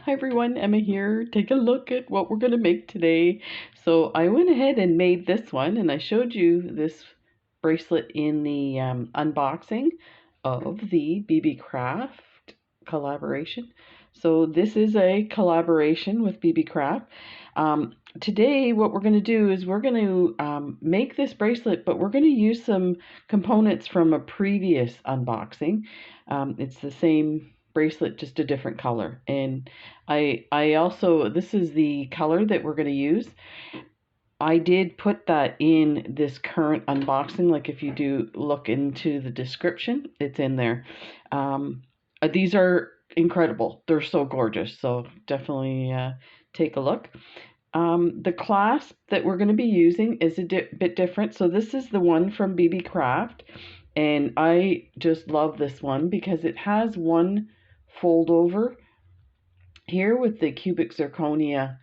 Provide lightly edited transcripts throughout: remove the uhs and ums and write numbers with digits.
Hi everyone, Emma here. Take a look at what we're going to make today. So I went ahead and made this one, and I showed you this bracelet in the unboxing of the Beebeecraft collaboration. So this is a collaboration with Beebeecraft. Today what we're going to do is we're going to make this bracelet, but we're going to use some components from a previous unboxing. It's the same bracelet, just a different color. And I also, this is the color that we're going to use. I did put that in this current unboxing. Like if you do look into the description, it's in there. These are incredible. They're so gorgeous. So definitely take a look. The clasp that we're going to be using is a bit different. So this is the one from Beebeecraft. And I just love this one because it has one fold over here with the cubic zirconia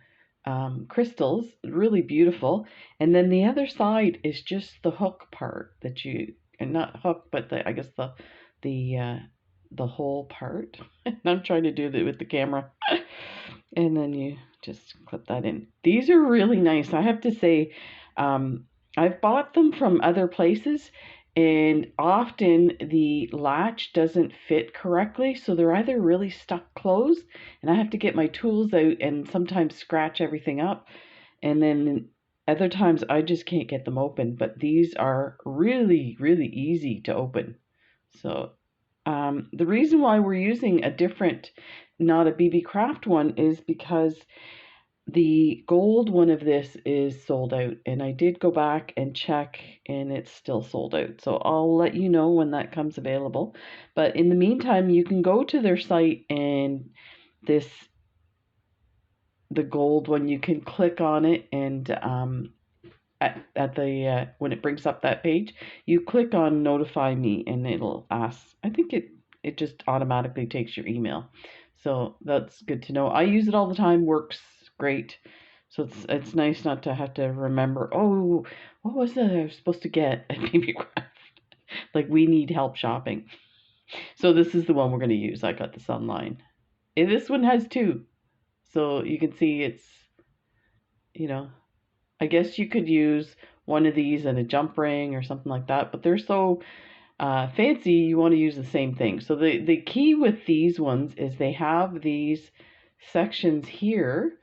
crystals, really beautiful. And then the other side is just the hook part that you, and not hook, but I guess the whole part. I'm trying to do that with the camera. And then you just clip that in. These are really nice. I have to say, I've bought them from other places, and often the latch doesn't fit correctly, so they're either really stuck closed, and I have to get my tools out and sometimes scratch everything up, and then other times I just can't get them open. But these are really, really easy to open. So the reason why we're using a different, not a Beebeecraft one, is because the gold one of this is sold out, and I did go back and check, and it's still sold out. So I'll let you know when that comes available. But in the meantime, you can go to their site, and the gold one, you can click on it, and at the when it brings up that page, you click on notify me, and it'll ask. I think it just automatically takes your email. So that's good to know. I use it all the time. Works great. So it's nice not to have to remember, oh, what was it I was supposed to get at Beebeecraft? Like, we need help shopping. So this is the one we're going to use. I got this online. And this one has two. So you can see it's, you know, I guess you could use one of these and a jump ring or something like that, but they're so fancy, you want to use the same thing. So the key with these ones is they have these sections here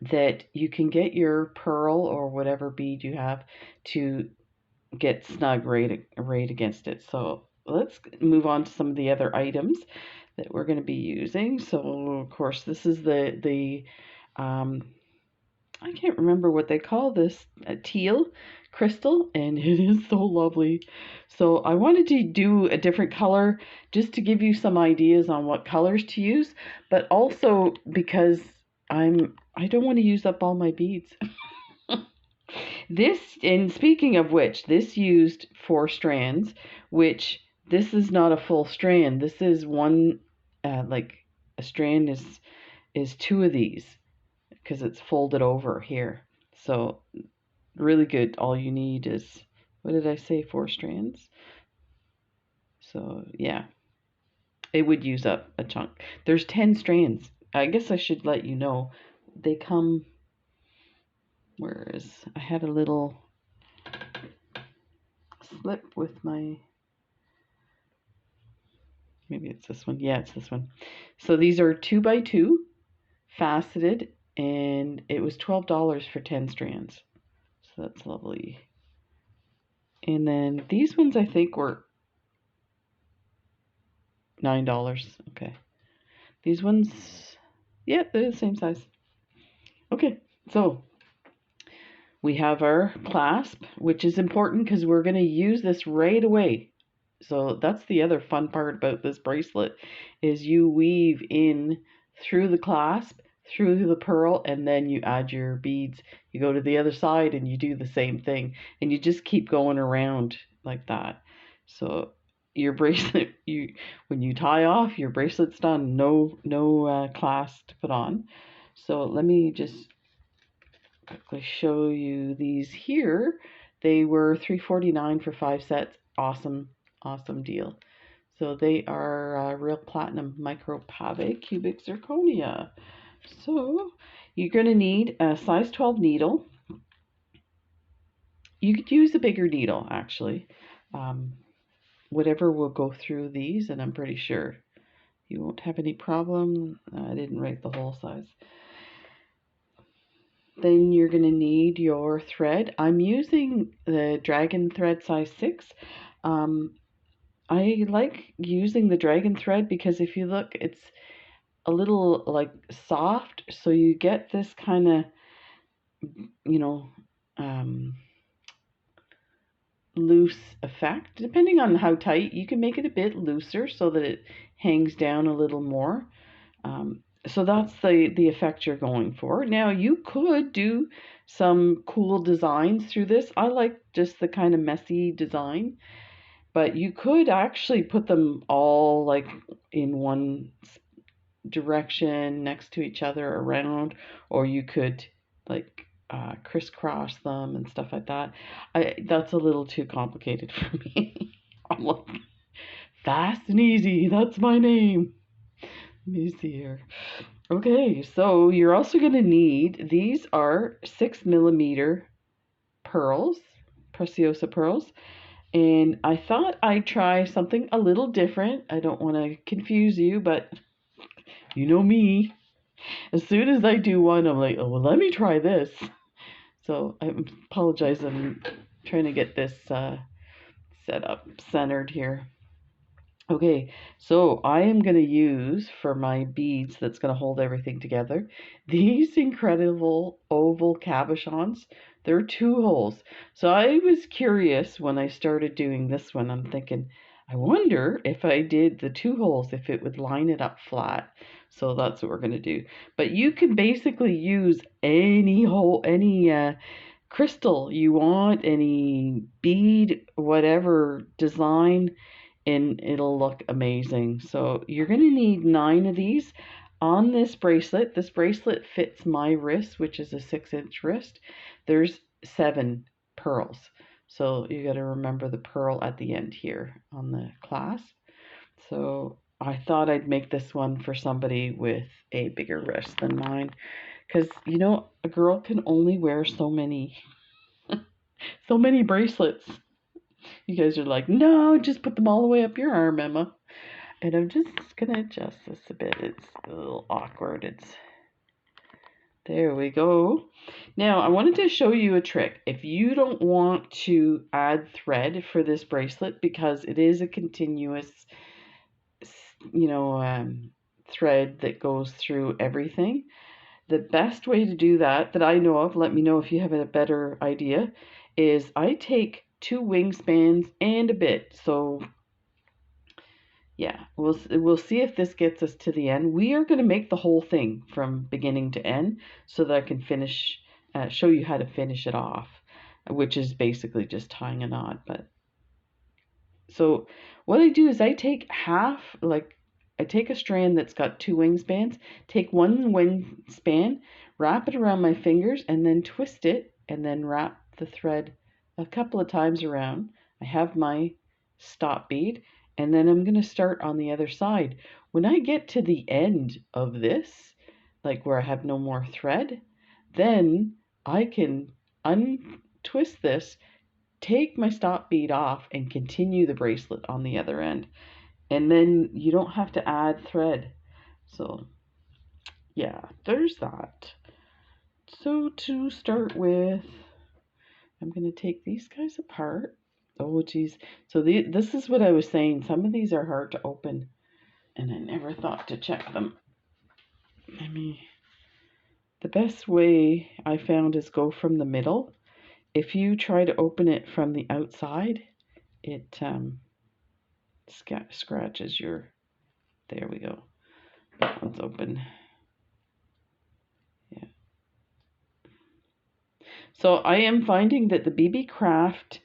that you can get your pearl or whatever bead you have to get snug right against it. So let's move on to some of the other items that we're going to be using. So of course this is the I can't remember what they call this, a teal crystal, and it is so lovely. So I wanted to do a different color just to give you some ideas on what colors to use, but also because I don't want to use up all my beads. This, and speaking of which, this used 4 strands, which this is not a full strand. This is one, like a strand is 2 of these because it's folded over here. So really good. All you need is, what did I say, 4 strands? So yeah, it would use up a chunk. There's 10 strands. I guess I should let you know. They come, where is, I had a little slip with my, maybe it's this one. Yeah, it's this one. So these are 2 by 2 faceted, and it was $12 for 10 strands. So that's lovely. And then these ones I think were $9. Okay. These ones, yeah, they're the same size. Okay, so we have our clasp, which is important because we're going to use this right away. So that's the other fun part about this bracelet, is you weave in through the clasp, through the pearl, and then you add your beads. You go to the other side and you do the same thing, and you just keep going around like that. So your bracelet, when you tie off, your bracelet's done. No clasp to put on. So let me just quickly show you these here. They were $3.49 for 5 sets. Awesome deal. So they are real platinum micro Pave cubic zirconia. So you're going to need a size 12 needle. You could use a bigger needle, actually. Whatever will go through these, and I'm pretty sure you won't have any problem. I didn't write the whole size. Then you're going to need your thread. I'm using the dragon thread size 6. I like using the dragon thread because if you look, it's a little like soft, so you get this kind of, you know, loose effect. Depending on how tight, you can make it a bit looser so that it hangs down a little more. So that's the effect you're going for. Now you could do some cool designs through this. I like just the kind of messy design, but you could actually put them all like in one direction next to each other around, or you could like crisscross them and stuff like that. That's a little too complicated for me. I'm like, fast and easy, that's my name. Let me see here. Okay, so you're also going to need, these are 6mm pearls, Preciosa pearls, and I thought I'd try something a little different. I don't want to confuse you, but you know me. As soon as I do one, I'm like, oh, well, let me try this. So I apologize, I'm trying to get this set up, centered here. Okay, so I am going to use for my beads that's going to hold everything together these incredible oval cabochons. They're 2 holes. So I was curious when I started doing this one. I'm thinking, I wonder if I did the 2 holes, if it would line it up flat. So that's what we're going to do. But you can basically use any hole, any crystal you want, any bead, whatever design, and it'll look amazing. So you're going to need 9 of these on this bracelet. This bracelet fits my wrist, which is a 6-inch wrist. There's 7 pearls. So you got to remember the pearl at the end here on the clasp. So I thought I'd make this one for somebody with a bigger wrist than mine, because you know, a girl can only wear so many bracelets. You guys are like, no, just put them all the way up your arm, Emma. And I'm just going to adjust this a bit. It's a little awkward. There we go. Now, I wanted to show you a trick. If you don't want to add thread for this bracelet, because it is a continuous, you know, thread that goes through everything, the best way to do that I know of, let me know if you have a better idea, is I take 2 wingspans and a bit. So yeah, we'll see if this gets us to the end. We are going to make the whole thing from beginning to end so that I can finish, show you how to finish it off, which is basically just tying a knot. But so what I do is I take half, like I take a strand that's got 2 wingspans, take 1 wingspan, wrap it around my fingers, and then twist it, and then wrap the thread a couple of times around. I have my stop bead, and then I'm going to start on the other side. When I get to the end of this, like where I have no more thread, then I can untwist this, take my stop bead off, and continue the bracelet on the other end. And then you don't have to add thread. So yeah, there's that. So to start with, I'm going to take these guys apart. Oh geez. So this is what I was saying. Some of these are hard to open, and I never thought to check them. The best way I found is go from the middle. If you try to open it from the outside, it scratches your, there we go. That one's open. Yeah. So I am finding that the Beebeecraft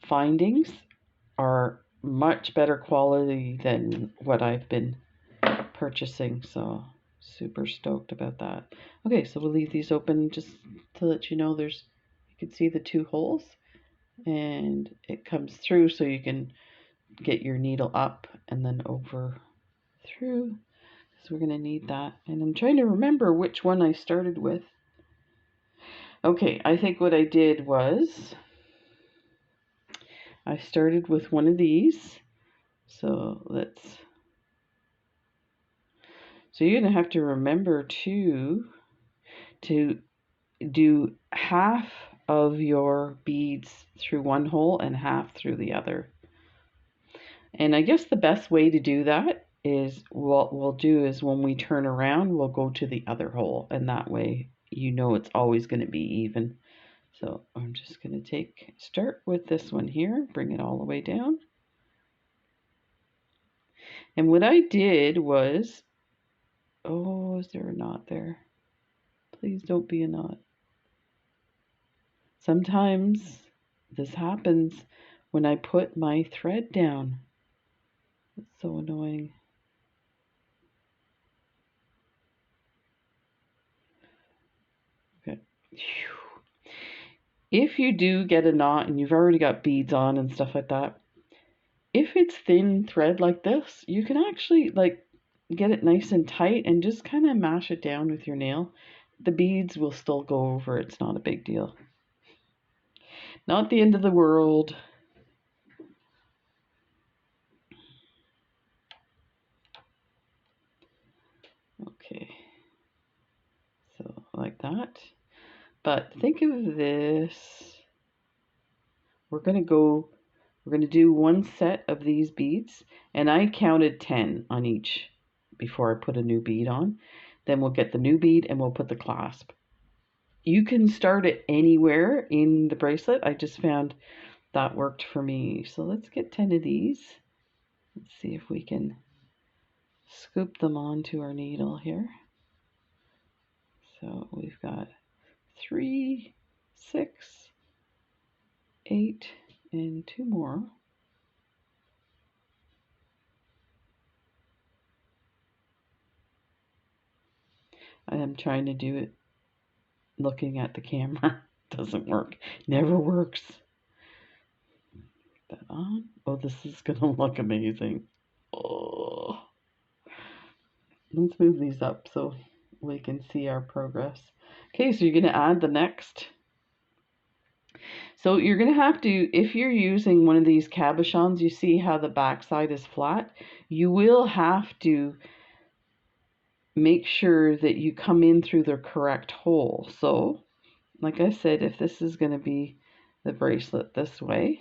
findings are much better quality than what I've been purchasing. So super stoked about that. Okay, so we'll leave these open just to let you know you can see the 2 holes. and it comes through so you can get your needle up and then over through. So we're going to need that. And I'm trying to remember which one I started with. Okay, I think what I did was I started with one of these. So you're going to have to remember to do half of your beads through one hole and half through the other. And I guess the best way to do that is what we'll do is when we turn around, we'll go to the other hole, and that way you know it's always going to be even. So I'm just going to start with this one here, bring it all the way down. And what I did was, oh, is there a knot there? Please don't be a knot. Sometimes this happens when I put my thread down. It's so annoying. Okay. If you do get a knot and you've already got beads on and stuff like that, if it's thin thread like this, you can actually like get it nice and tight and just kind of mash it down with your nail. The beads will still go over. It's not a big deal. Not the end of the world. Okay. So like that. But think of this. We're going to do one set of these beads, and I counted 10 on each before I put a new bead on. Then we'll get the new bead and we'll put the clasp. You can start it anywhere in the bracelet. I just found that worked for me. So let's get 10 of these. Let's see if we can scoop them onto our needle here. So we've got 3, 6, 8, and 2 more. I am trying to do it looking at the camera. Doesn't work. Never works. Put that on. Oh, this is gonna look amazing. Oh. Let's move these up so we can see our progress. Okay, so you're gonna add the next. So you're gonna have to, if you're using one of these cabochons, you see how the back side is flat. You will have to make sure that you come in through the correct hole. So, like I said, if this is going to be the bracelet this way,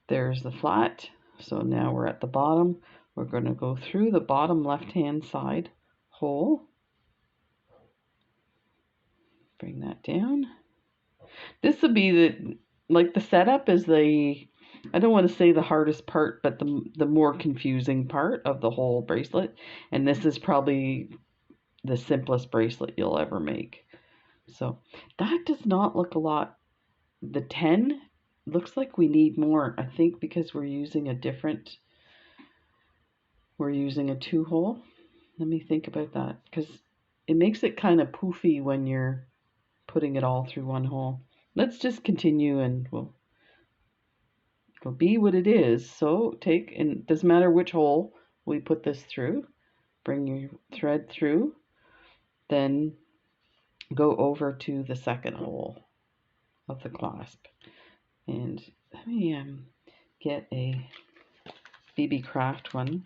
there's the flat. So now we're at the bottom. We're going to go through the bottom left-hand side hole. Bring that down. This will be the setup is I don't want to say the hardest part, but the more confusing part of the whole bracelet. And this is probably the simplest bracelet you'll ever make. So that does not look a lot. The 10 looks like we need more, I think, because we're using a 2-hole. Let me think about that, because it makes it kind of poofy when you're putting it all through one hole. Let's just continue and it'll be what it is. So and doesn't matter which hole we put this through. Bring your thread through, then go over to the second hole of the clasp. And let me get a Beebeecraft one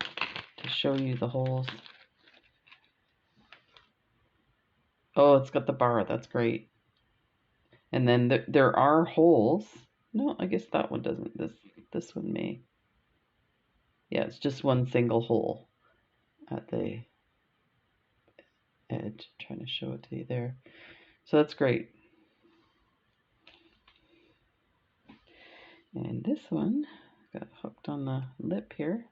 to show you the holes. Oh, it's got the bar. That's great. And then there are holes. No, I guess that one doesn't. This one may. Yeah, it's just one single hole at the edge. I'm trying to show it to you there. So that's great. And this one got hooked on the lip here.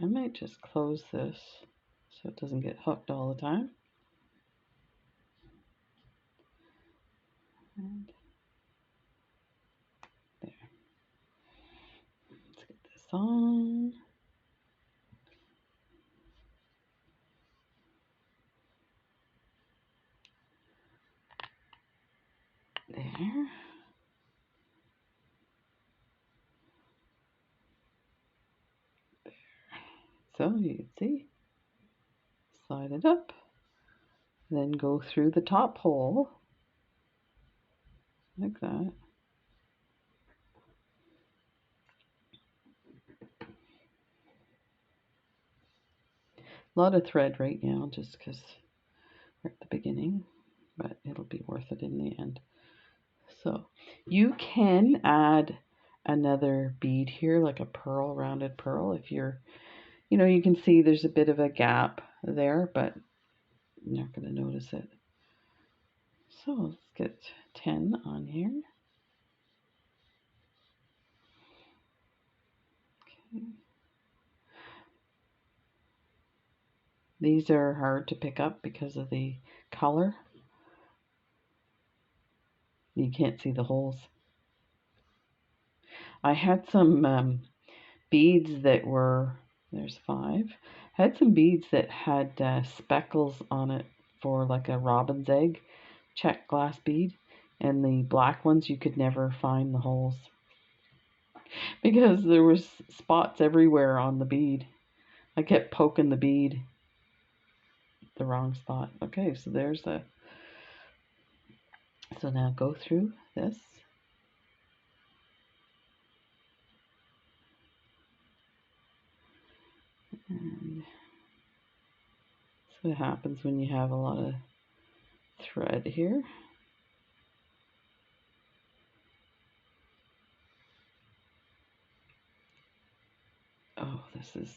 I might just close this so it doesn't get hooked all the time. And there. Let's get this on. So you can see, slide it up, then go through the top hole like that. A lot of thread right now just because we're at the beginning, but it'll be worth it in the end. So you can add another bead here, like a pearl, rounded pearl, if you're, you can see there's a bit of a gap there, but you're not going to notice it. So let's get 10 on here. Okay. These are hard to pick up because of the color. You can't see the holes. I had some beads that were, there's 5. I had some beads that had speckles on it for like a robin's egg check glass bead, and the black ones you could never find the holes because there was spots everywhere on the bead. I kept poking the bead the wrong spot. Okay, so there's a, so now go through this. And that's what happens when you have a lot of thread here. Oh, this is,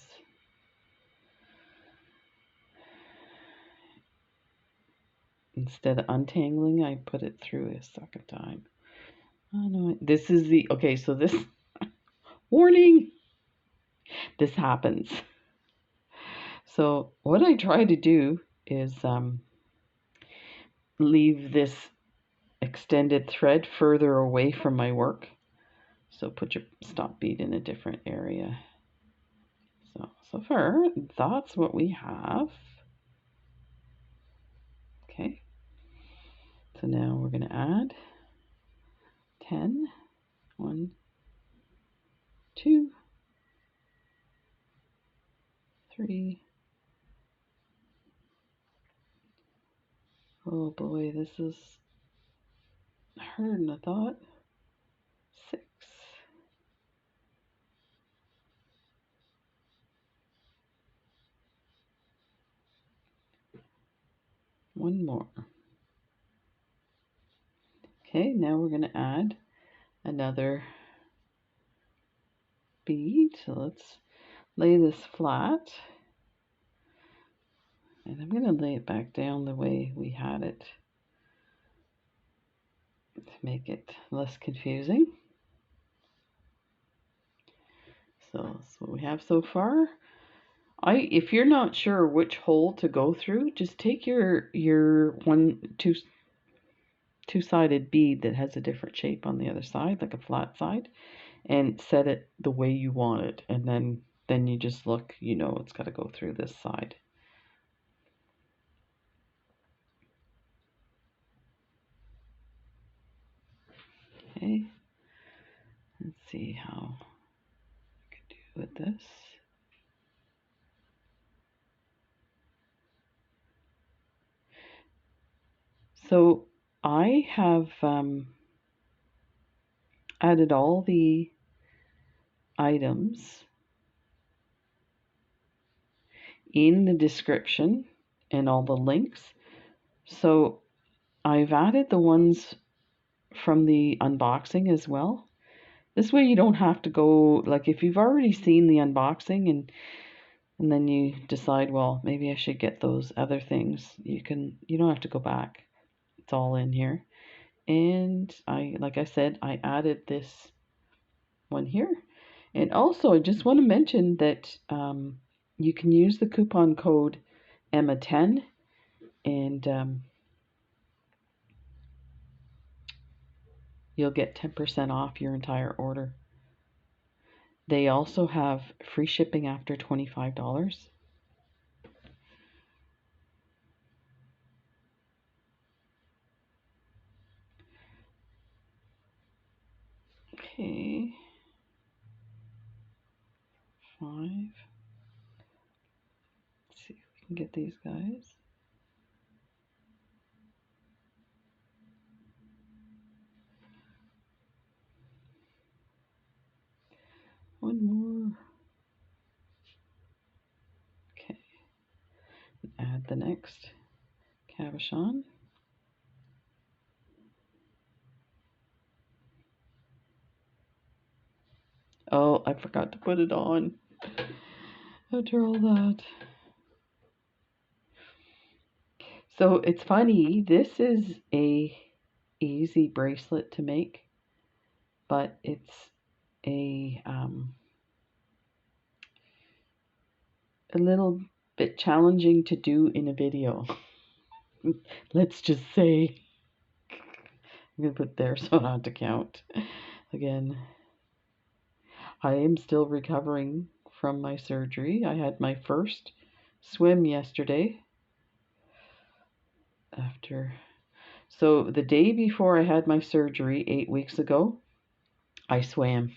instead of untangling, I put it through a second time. Oh no, this is the, okay, so this, warning, this happens. So what I try to do is leave this extended thread further away from my work. So put your stop bead in a different area. So far, that's what we have. Okay. So now we're going to add 10. 1, 2, 3. Oh boy, this is harder than I thought. 6. 1 more. Okay, now we're going to add another bead. So let's lay this flat. And I'm going to lay it back down the way we had it to make it less confusing. So that's what we have so far. If you're not sure which hole to go through, just take your two-sided bead that has a different shape on the other side, like a flat side, and set it the way you want it, and then you just look, it's got to go through this side. Okay, let's see how I can do with this. So I have added all the items in the description and all the links. So I've added the ones from the unboxing as well. This way you don't have to go, like if you've already seen the unboxing and then you decide, well, maybe I should get those other things, you don't have to go back. It's all in here. And like I said, I added this one here. And also I just want to mention that you can use the coupon code Emma10 and you'll get 10% off your entire order. They also have free shipping after $25. Okay. 5. Get these guys. One more. Okay. Add the next cabochon. Oh, I forgot to put it on. After all that. So it's funny, this is a easy bracelet to make, but it's a little bit challenging to do in a video. Let's just say. I'm going to put there so I don't have to count. Again, I am still recovering from my surgery. I had my first swim yesterday. So the day before I had my surgery 8 weeks ago, I swam.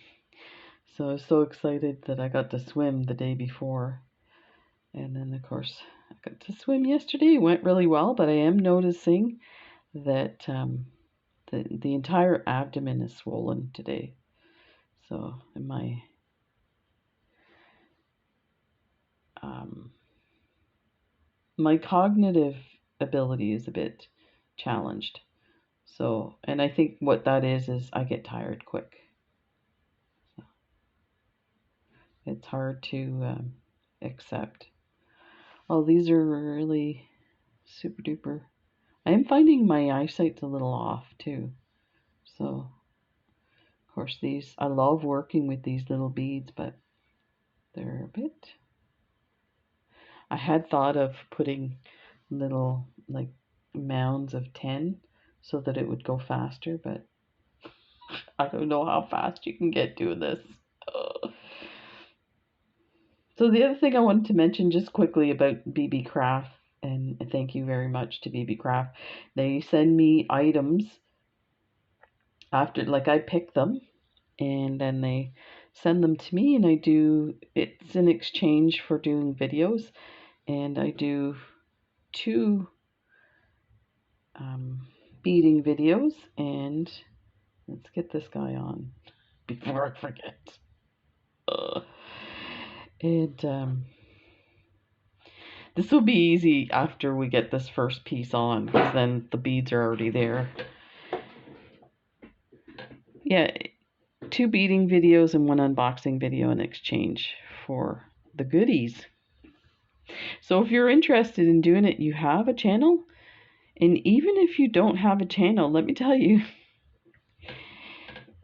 So I was so excited that I got to swim the day before. And then, of course, I got to swim yesterday. It went really well, but I am noticing that the entire abdomen is swollen today. So, my cognitive ability is a bit challenged. So, and I think what that is I get tired quick. So it's hard to accept. Oh, these are really super duper. I am finding my eyesight's a little off too. So, of course, I love working with these little beads, but they're a bit. I had thought of putting little like mounds of 10 so that it would go faster, but I don't know how fast you can get doing this. So the other thing I wanted to mention just quickly about Beebeecraft, and thank you very much to Beebeecraft. They send me items after, like I pick them, and then they send them to me, and it's in exchange for doing videos, and I do 2 beading videos, and let's get this guy on before I forget. And this will be easy after we get this first piece on, because then the beads are already there. Yeah, 2 beading videos and 1 unboxing video in exchange for the goodies. So if you're interested in doing it, you have a channel. And even if you don't have a channel, let me tell you,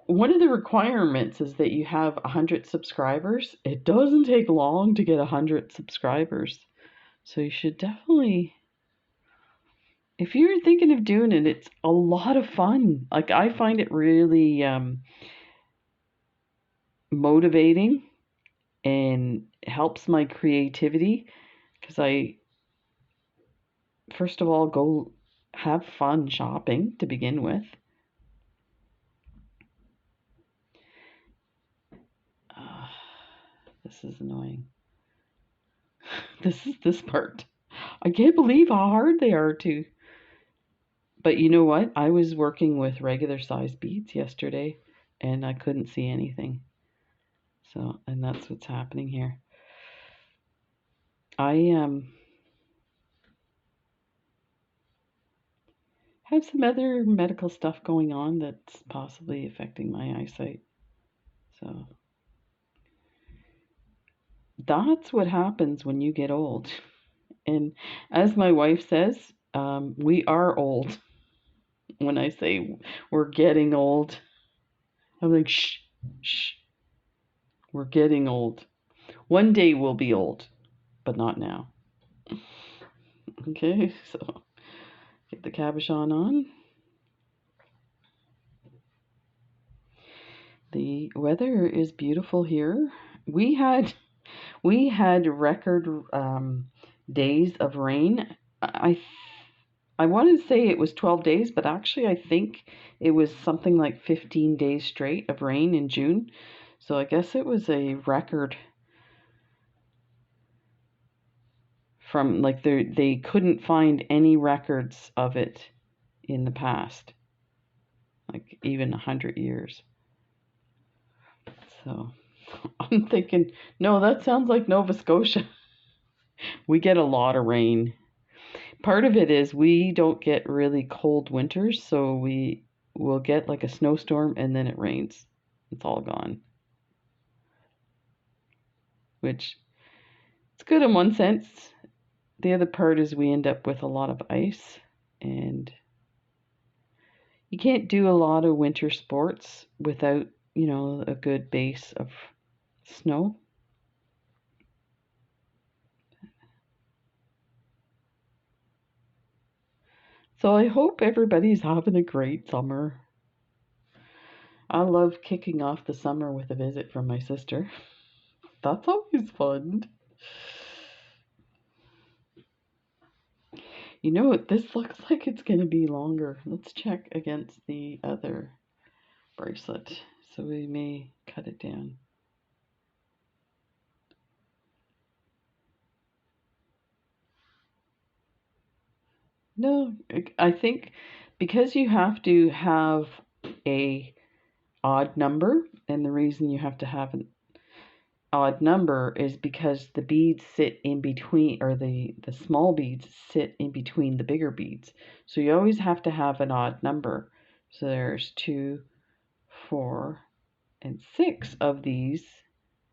one of the requirements is that you have 100 subscribers. It doesn't take long to get 100 subscribers. So you should definitely, if you're thinking of doing it, it's a lot of fun. Like, I find it really motivating and helps my creativity, because I, first of all, go have fun shopping to begin with. This is annoying. This is this part. I can't believe how hard they are to. But you know what? I was working with regular size beads yesterday and I couldn't see anything. So, and that's what's happening here. I have some other medical stuff going on that's possibly affecting my eyesight. So that's what happens when you get old. And as my wife says, we are old. When I say we're getting old, I'm like, shh, shh, we're getting old. One day we'll be old, but not now. Okay, so get the cabochon on. The weather is beautiful here. We had record days of rain. I want to say it was 12 days, but actually I think it was something like 15 days straight of rain in June. So I guess it was a record from like they couldn't find any records of it in the past, like even 100 years. So I'm thinking, no, that sounds like Nova Scotia. We get a lot of rain. Part of it is we don't get really cold winters, so we will get like a snowstorm and then it rains. It's all gone. Which it's good in one sense. The other part is we end up with a lot of ice, and you can't do a lot of winter sports without, a good base of snow. So I hope everybody's having a great summer. I love kicking off the summer with a visit from my sister. That's always fun. You know what? This looks like it's going to be longer. Let's check against the other bracelet. So we may cut it down. No, I think because you have to have a odd number, and the reason you have to have an odd number is because the beads sit in between, or the small beads sit in between the bigger beads. So you always have to have an odd number. So there's 2, 4, and 6 of these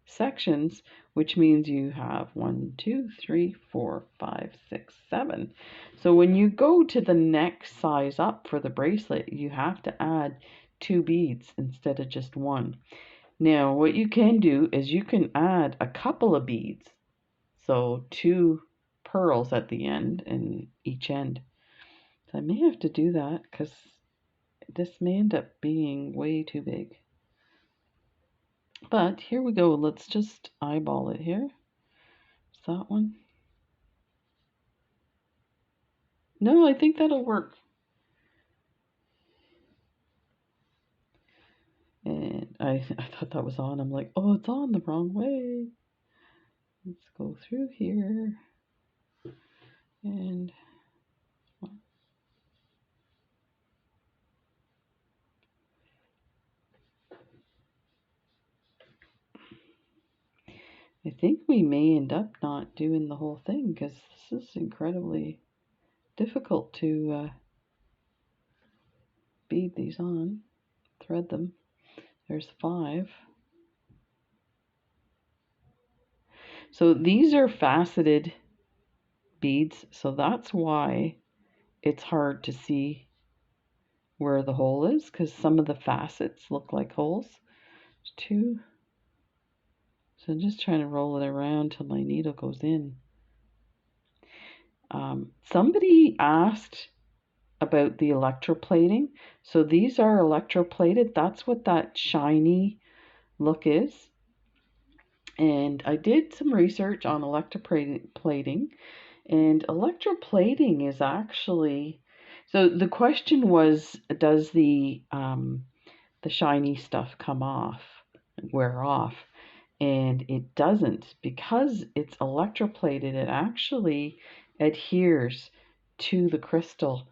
sections, which means you have 1, 2, 3, 4, 5, 6, 7. So when you go to the next size up for the bracelet, you have to add 2 beads instead of just 1. Now, what you can do is you can add a couple of beads. So 2 pearls at the end and each end. So I may have to do that because this may end up being way too big. But here we go. Let's just eyeball it here. Is that one? No, I think that'll work. And I thought that was on. I'm like, oh, it's on the wrong way. Let's go through here. And I think we may end up not doing the whole thing because this is incredibly difficult to bead these on, thread them. There's 5. So these are faceted beads, so that's why it's hard to see where the hole is, because some of the facets look like holes. 2. So I'm just trying to roll it around till my needle goes in. Somebody asked about the electroplating. So these are electroplated. That's what that shiny look is. And I did some research on electroplating, and electroplating is actually, so the question was, does the shiny stuff come off, wear off? And it doesn't. Because it's electroplated, it actually adheres to the crystal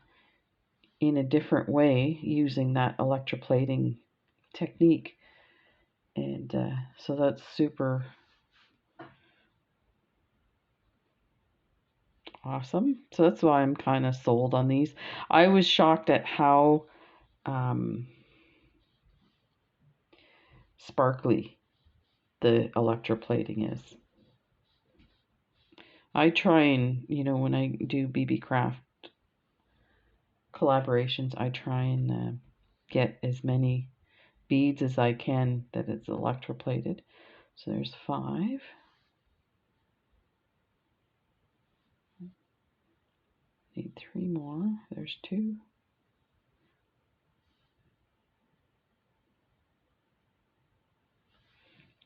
in a different way using that electroplating technique. And so that's super awesome. So that's why I'm kind of sold on these. I was shocked at how sparkly the electroplating is. I try and, when I do Beebeecraft collaborations, I try and get as many beads as I can that it's electroplated. So there's 5. Need 3 more. There's 2.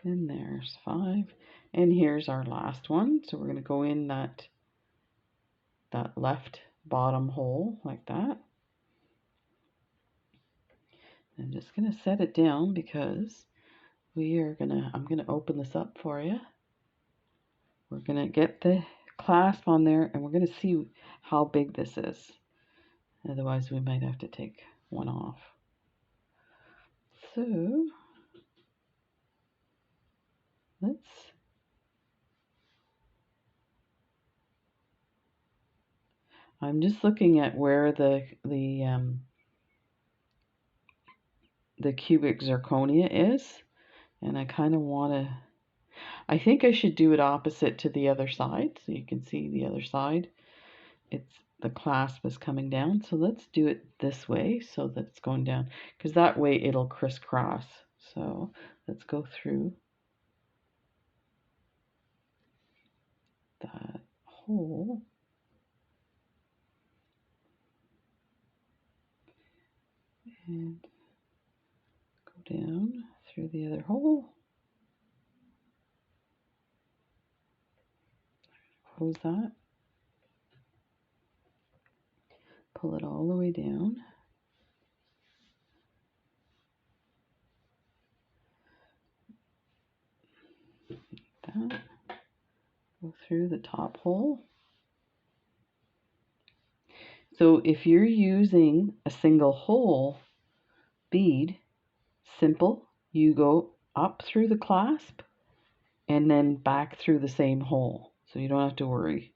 And there's 5. And here's our last one. So we're going to go in that left bottom hole like that. I'm just going to set it down because I'm going to open this up for you. We're going to get the clasp on there, and we're going to see how big this is. Otherwise, we might have to take one off. So, I'm just looking at where the cubic zirconia is, and I kind of want to, I think I should do it opposite to the other side, so you can see the other side. The clasp is coming down, so let's do it this way so that it's going down, because that way it'll crisscross. So let's go through that hole. And go down through the other hole. Close that. Pull it all the way down. Like that. Go through the top hole. So if you're using a single hole bead, simple, you go up through the clasp and then back through the same hole. So you don't have to worry.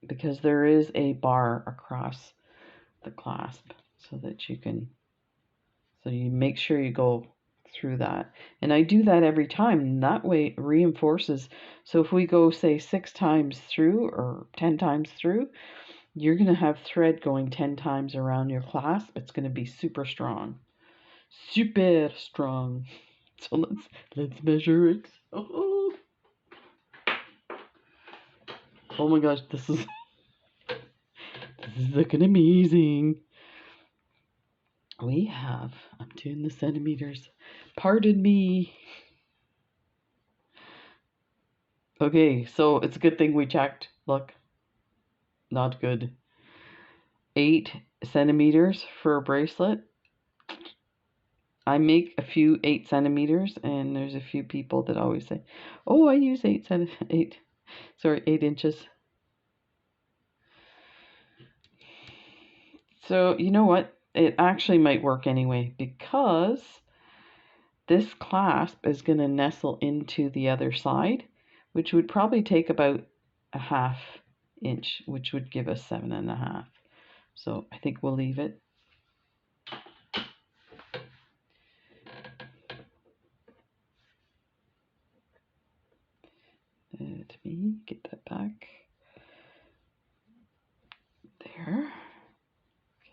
Because there is a bar across the clasp so that you can, so you make sure you go through that. And I do that every time, and that way it reinforces. So if we go, say, 6 times through or 10 times through, you're going to have thread going 10 times around your clasp. It's going to be super strong. Super strong. So let's measure it. Oh my gosh, this is looking amazing. We have, I'm doing the centimeters. Pardon me. Okay, so it's a good thing we checked. Look, not good. 8 centimeters for a bracelet. I make a few 8 centimeters, and there's a few people that always say, "Oh, I use 8 inches." So you know what? It actually might work anyway, because this clasp is going to nestle into the other side, which would probably take about a ½ inch, which would give us 7.5. So I think we'll leave it. Let me get that back. There.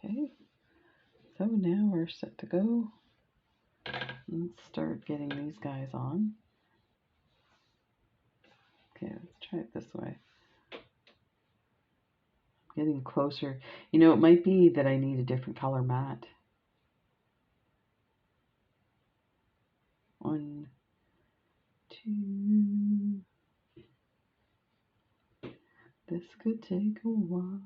Okay. So now we're set to go. Let's start getting these guys on. Okay, let's try it this way. Getting closer. You know, it might be that I need a different color mat. 1, 2. This could take a while.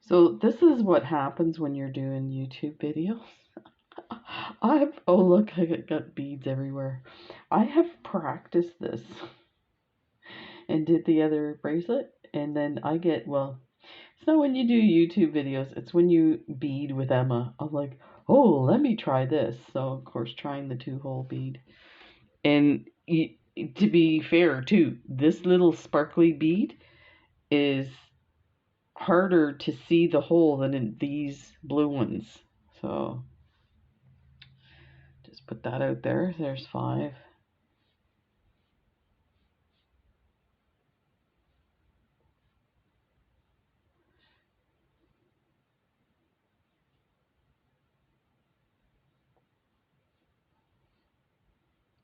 So this is what happens when you're doing YouTube videos. Oh look, I got beads everywhere. I have practiced this and did the other bracelet, and then I get, well, it's not when you do YouTube videos, it's when you bead with Emma. I'm like, oh, let me try this. So of course trying the 2-hole bead. And to be fair too, this little sparkly bead is harder to see the hole than in these blue ones. So just put that out there. There's 5.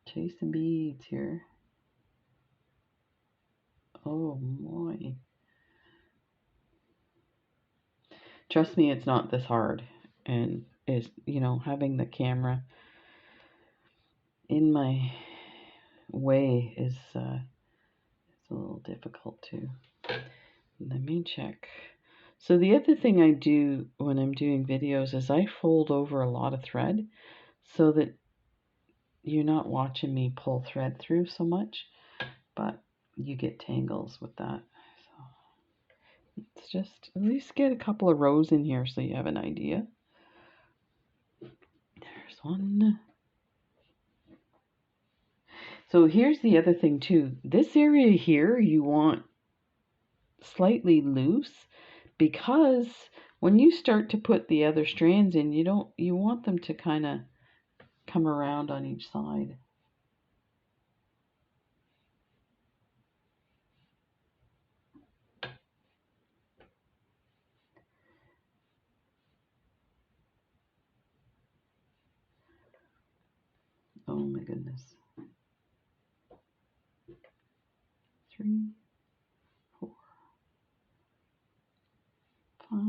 Chasing beads here. Oh my. Trust me, it's not this hard. And is, you know, having the camera in my way is it's a little difficult too. Let me check. So the other thing I do when I'm doing videos is I fold over a lot of thread so that you're not watching me pull thread through so much, but you get tangles with that. So let's just at least get a couple of rows in here so you have an idea. There's one. So here's the other thing too. This area here you want slightly loose because when you start to put the other strands in, you want them to kind of come around on each side. Oh my goodness. 3, 4, 5,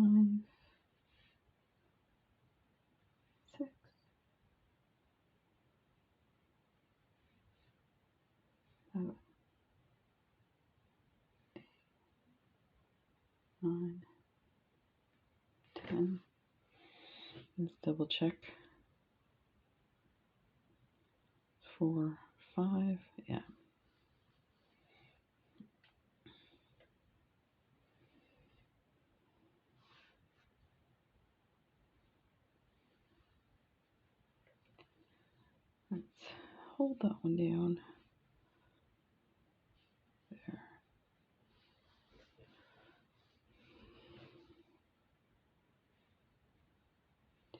6, 7, 9, 10. Let's double check. 4, 5, yeah. Let's hold that one down. There.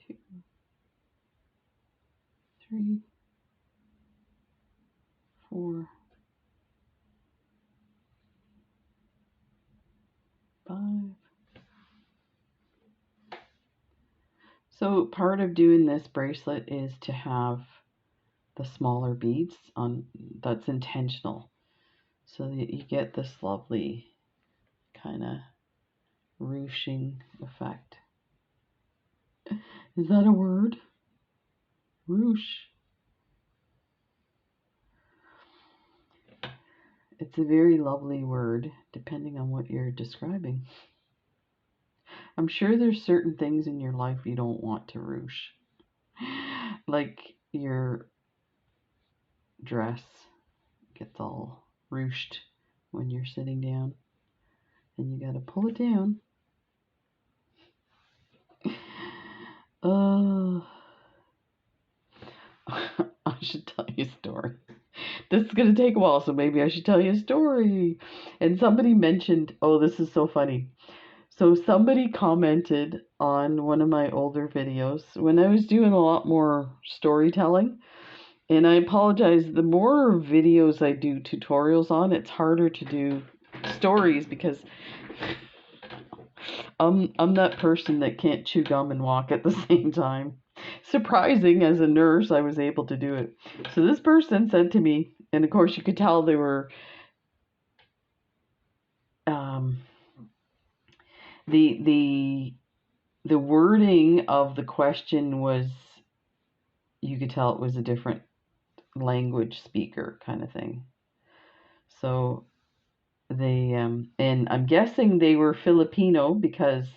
2, 3, 4, 5. So part of doing this bracelet is to have the smaller beads on. That's intentional, so that you get this lovely kind of ruching effect. Is that a word? Ruche. It's a very lovely word, depending on what you're describing. I'm sure there's certain things in your life you don't want to ruche. Like your dress gets all ruched when you're sitting down, and you gotta pull it down. I should tell you a story. This is going to take a while, so maybe I should tell you a story. And somebody mentioned, oh, this is so funny. So somebody commented on one of my older videos when I was doing a lot more storytelling. And I apologize, the more videos I do tutorials on, it's harder to do stories because I'm that person that can't chew gum and walk at the same time. Surprising, as a nurse, I was able to do it. So this person said to me, and of course you could tell they were the wording of the question was, you could tell it was a different language speaker kind of thing. So they and I'm guessing they were Filipino, because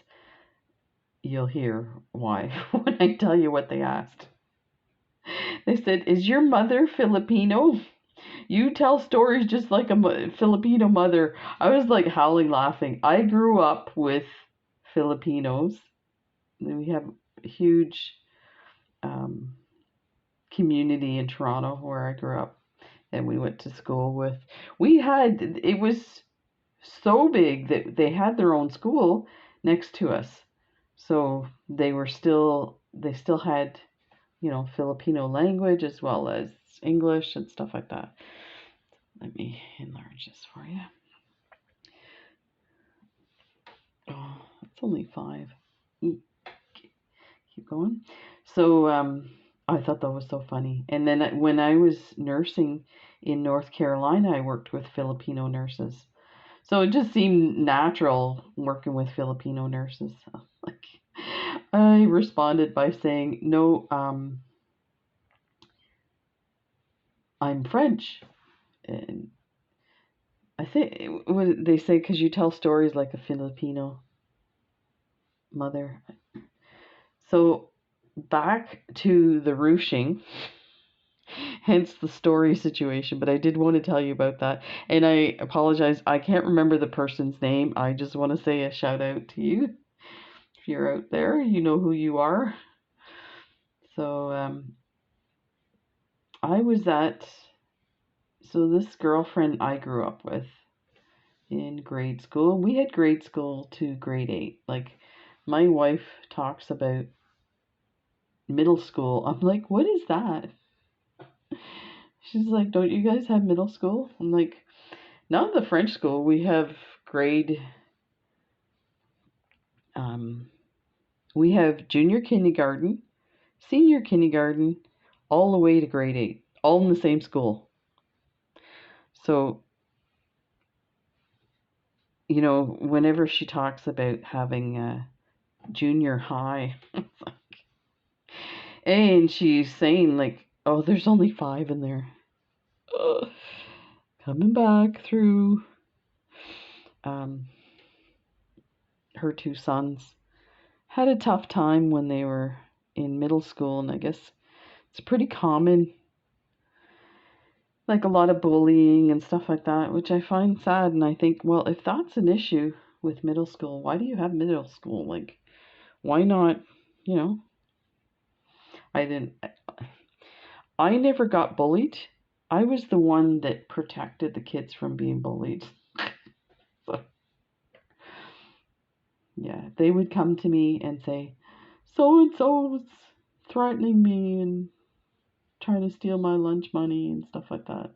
you'll hear why when I tell you what they asked. They said, "Is your mother Filipino? You tell stories just like a Filipino mother." I was like howling laughing. I grew up with Filipinos. We have a huge community in Toronto where I grew up, and we went to school with. It was so big that they had their own school next to us, so they still had, Filipino language as well as English and stuff like that. Let me enlarge this for you. Oh, it's only 5. Keep going. So I thought that was so funny. And then when I was nursing in North Carolina, I worked with Filipino nurses. So it just seemed natural working with Filipino nurses. Like, I responded by saying, "No, I'm French." And I think they say, because you tell stories like a Filipino. mother. So back to the ruching, hence the story situation, but I did want to tell you about that. And I apologize, I can't remember the person's name. I just want to say a shout out to you. If you're out there, you know who you are. So I was at, so this girlfriend I grew up with in grade school, we had grade school to grade 8. Like, my wife talks about middle school. I'm like, what is that? She's like, don't you guys have middle school? I'm like, not the French school. We have we have junior kindergarten, senior kindergarten, all the way to grade 8, all in the same school. So, you know, whenever she talks about having a junior high, and she's saying like, oh, there's only 5 in there. Ugh. Coming back through her 2 sons had a tough time when they were in middle school, and I guess it's pretty common, like a lot of bullying and stuff like that, which I find sad. And I think, well, if that's an issue with middle school, why do you have middle school? Like, why not, you know? I never got bullied. I was the one that protected the kids from being bullied. So, yeah, they would come to me and say, so and so was threatening me and trying to steal my lunch money and stuff like that.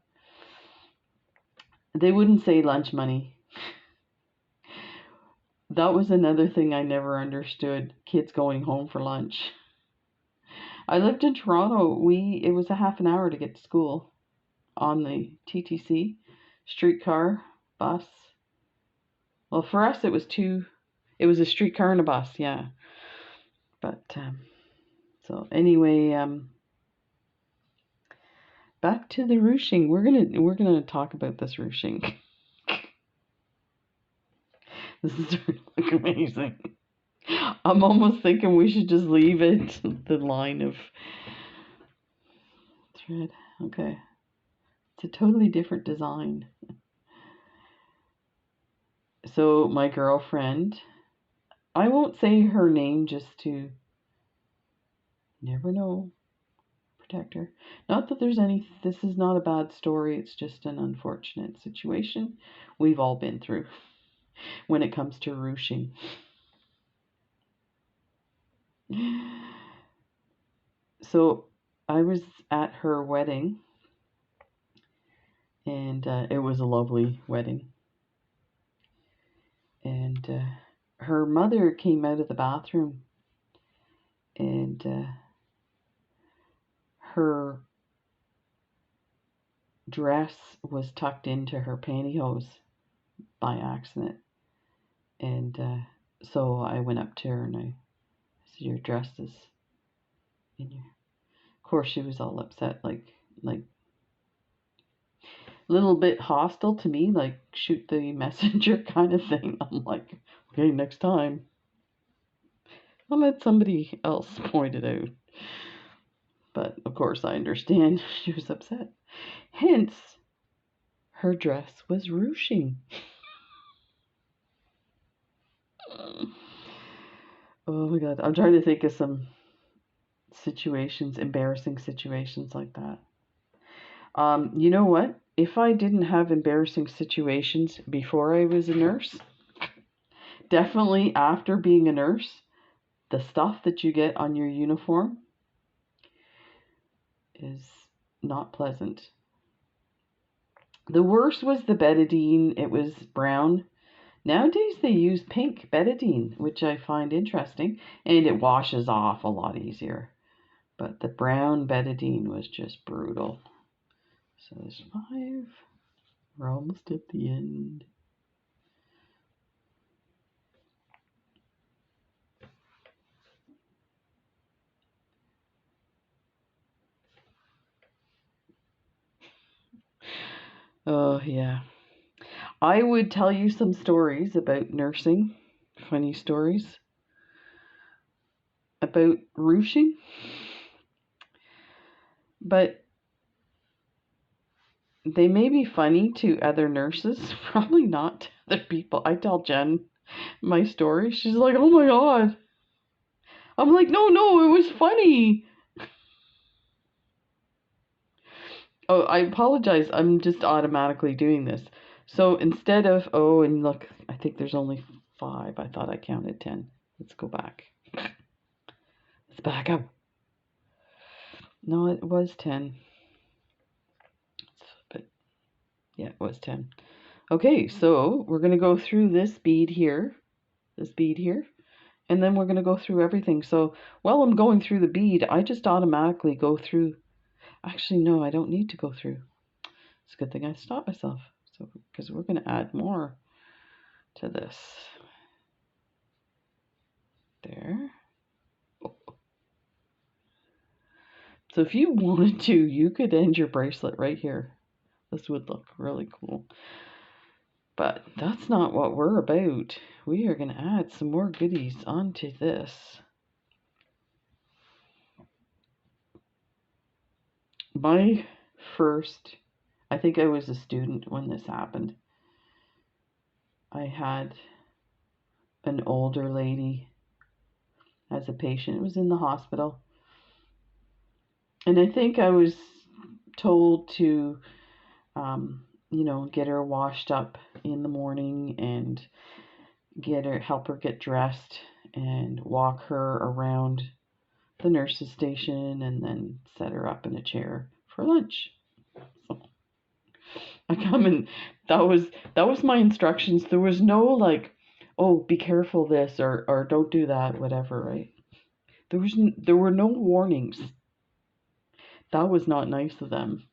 They wouldn't say lunch money. That was another thing I never understood, kids going home for lunch. I lived in Toronto. It was a half an hour to get to school on the TTC, streetcar, bus. Well, for us it was a streetcar and a bus, yeah. But so anyway, back to the ruching. We're gonna talk about this ruching. This is like amazing. I'm almost thinking we should just leave it, the line of thread. Okay. It's a totally different design. So my girlfriend, I won't say her name just to never know, protect her. Not that this is not a bad story, it's just an unfortunate situation we've all been through when it comes to ruching. So I was at her wedding, and it was a lovely wedding. And her mother came out of the bathroom, and her dress was tucked into her pantyhose by accident. And so I went up to her and I said, your dress is in your... Of course, she was all upset, like a little bit hostile to me, like shoot the messenger kind of thing. I'm like, okay, next time I'll let somebody else point it out. But of course, I understand she was upset. Hence, her dress was ruching. Oh my god, I'm trying to think of some situations, embarrassing situations like that. You know what? If I didn't have embarrassing situations before I was a nurse, definitely after being a nurse, the stuff that you get on your uniform is not pleasant. The worst was the betadine. It was brown. Nowadays they use pink betadine, which I find interesting, and it washes off a lot easier. But the brown betadine was just brutal. So there's 5. We're almost at the end. Oh, yeah. I would tell you some stories about nursing, funny stories. about ruching, but they may be funny to other nurses, probably not to other people. I tell Jen my story. She's like, oh my God. I'm like, no, it was funny. Oh, I apologize. I'm just automatically doing this. So instead of, oh, and look, I think there's only 5. I thought I counted 10. Let's go back. Let's back up. No, it was 10. But yeah, it was 10. Okay, so we're going to go through this bead here, and then we're going to go through everything. So while I'm going through the bead, I just automatically go through. Actually, no, I don't need to go through. It's a good thing I stopped myself. So, because we're going to add more to this. There. So if you wanted to, you could end your bracelet right here. This would look really cool. But that's not what we're about. We are going to add some more goodies onto this. My first, I think I was a student when this happened. I had an older lady as a patient. It was in the hospital. And I think I was told to, get her washed up in the morning and help her get dressed and walk her around the nurse's station and then set her up in a chair for lunch. So I come and that was my instructions. There was no like, oh, be careful this or don't do that, whatever, right? There were no warnings. That was not nice of them.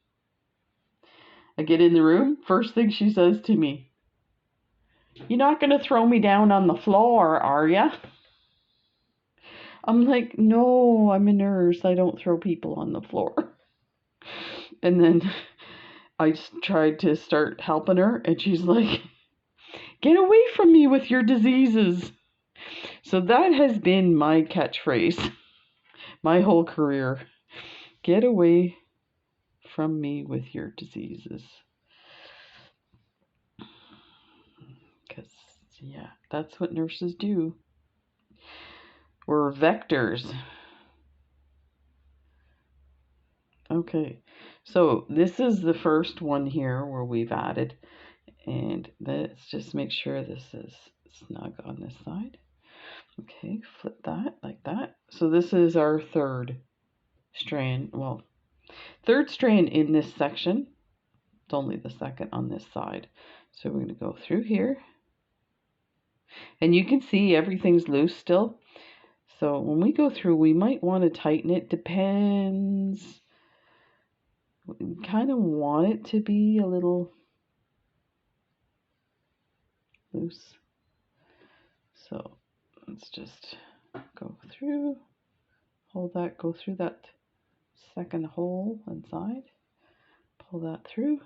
I get in the room, first thing she says to me, "You're not going to throw me down on the floor, are you?" I'm like, "No, I'm a nurse. I don't throw people on the floor." And then I tried to start helping her, and she's like, "Get away from me with your diseases." So that has been my catchphrase my whole career. Get away from me with your diseases. Because, yeah, that's what nurses do. We're vectors. Okay, so this is the first one here where we've added. And let's just make sure this is snug on this side. Okay, flip that like that. So this is our third strand. Well, third strand in this section. It's only the second on this side. So we're going to go through here. And you can see everything's loose still. So when we go through, we might want to tighten it. Depends. We kind of want it to be a little loose. So let's just go through, hold that, go through that second hole inside, pull that through,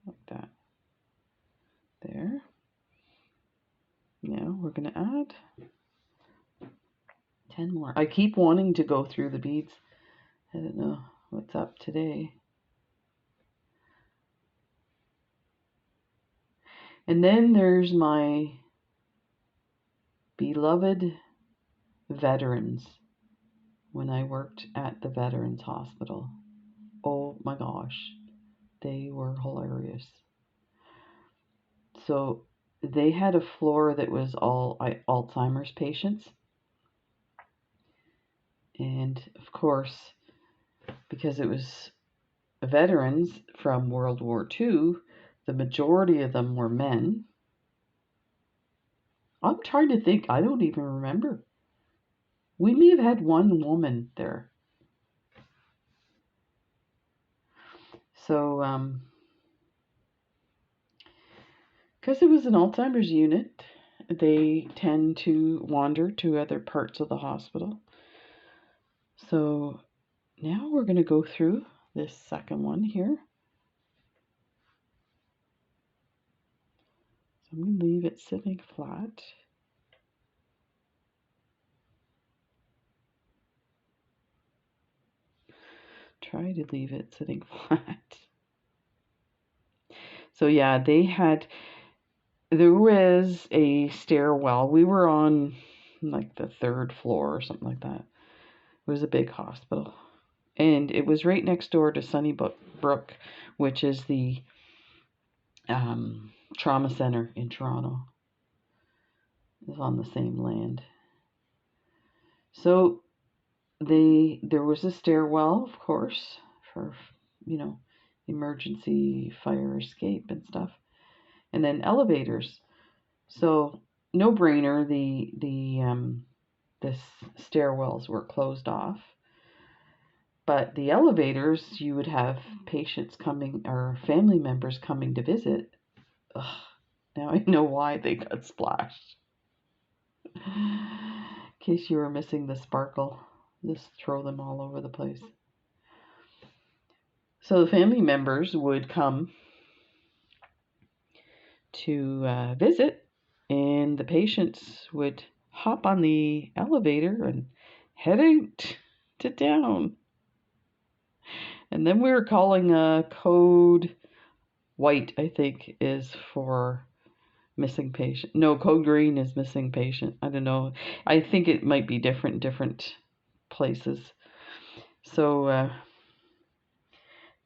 like that. There. Now we're going to add 10 more. I keep wanting to go through the beads. I don't know what's up today. And then there's my beloved veterans when I worked at the Veterans Hospital. Oh my gosh, they were hilarious. So they had a floor that was all Alzheimer's patients. And of course, because it was veterans from World War II, the majority of them were men. I'm trying to think, I don't even remember. We may have had one woman there. So, because it was an Alzheimer's unit, they tend to wander to other parts of the hospital. So now we're going to go through this second one here. So I'm going to leave it sitting flat. try to leave it sitting flat. So yeah, there was a stairwell. We were on like the 3rd floor or something like that. It was a big hospital. And it was right next door to Sunnybrook, which is the trauma center in Toronto. It's on the same land. So there was a stairwell, of course, for, emergency fire escape and stuff. And then elevators. So no brainer, the stairwells were closed off. But the elevators, you would have patients coming or family members coming to visit. Ugh, now I know why they got splashed. In case you were missing the sparkle, just throw them all over the place. So the family members would come to visit, and the patients would hop on the elevator and head out to town. And then we were calling a code white, I think, is for missing patient. No, code green is missing patient. I don't know. I think it might be different places. So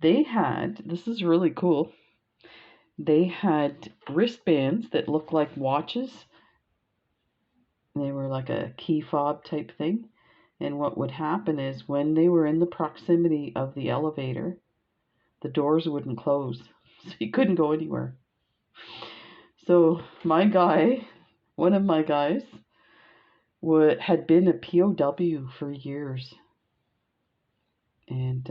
they had, this is really cool, they had wristbands that looked like watches. They were like a key fob type thing. And what would happen is when they were in the proximity of the elevator, the doors wouldn't close. So you couldn't go anywhere. So my guy, one of my guys, had been a POW for years. And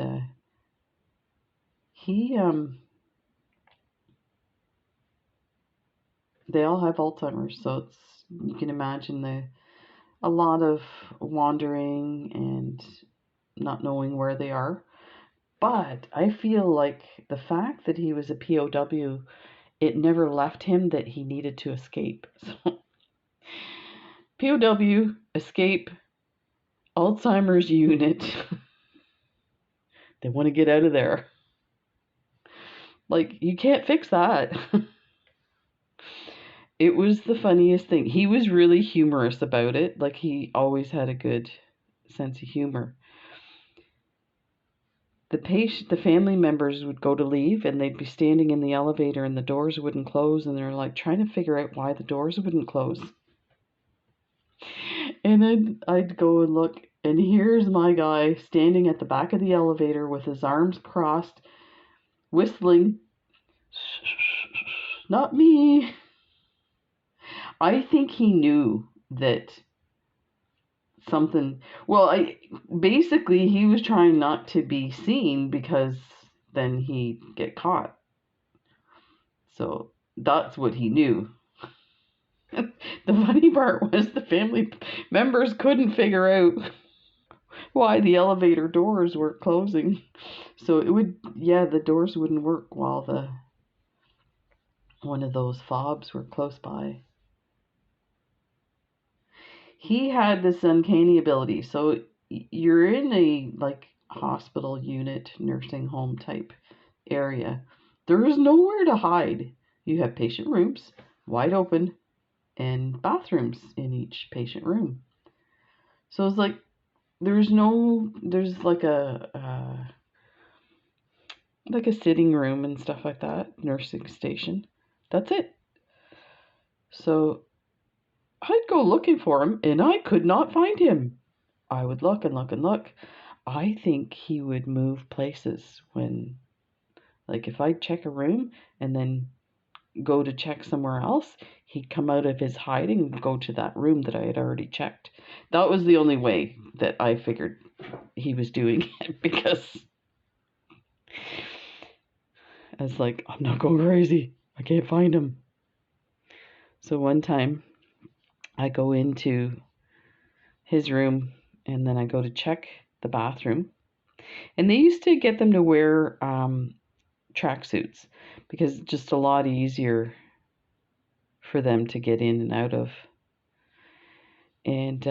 they all have Alzheimer's, so you can imagine a lot of wandering and not knowing where they are. But I feel like the fact that he was a POW, it never left him that he needed to escape. So, POW, escape, Alzheimer's unit. They want to get out of there. Like, you can't fix that. It was the funniest thing. He was really humorous about it. Like, he always had a good sense of humor. The family members would go to leave, and they'd be standing in the elevator, and the doors wouldn't close, and they're like trying to figure out why the doors wouldn't close. And then I'd go and look, and here's my guy standing at the back of the elevator with his arms crossed, whistling. Not me. I think he knew that something, basically he was trying not to be seen because then he'd get caught. So that's what he knew. The funny part was the family members couldn't figure out why the elevator doors were closing. So the doors wouldn't work while one of those fobs were close by. He had this uncanny ability. So you're in a hospital unit, nursing home type area. There is nowhere to hide. You have patient rooms wide open and bathrooms in each patient room. So it's like there's like a sitting room and stuff like that, nursing station. That's it. So I'd go looking for him, and I could not find him. I would look and look and look. I think he would move places when, if I check a room and then go to check somewhere else, he'd come out of his hiding and go to that room that I had already checked. That was the only way that I figured he was doing it, because I was like, I'm not going crazy. I can't find him. So one time I go into his room and then I go to check the bathroom. And they used to get them to wear tracksuits because it's just a lot easier for them to get in and out of. And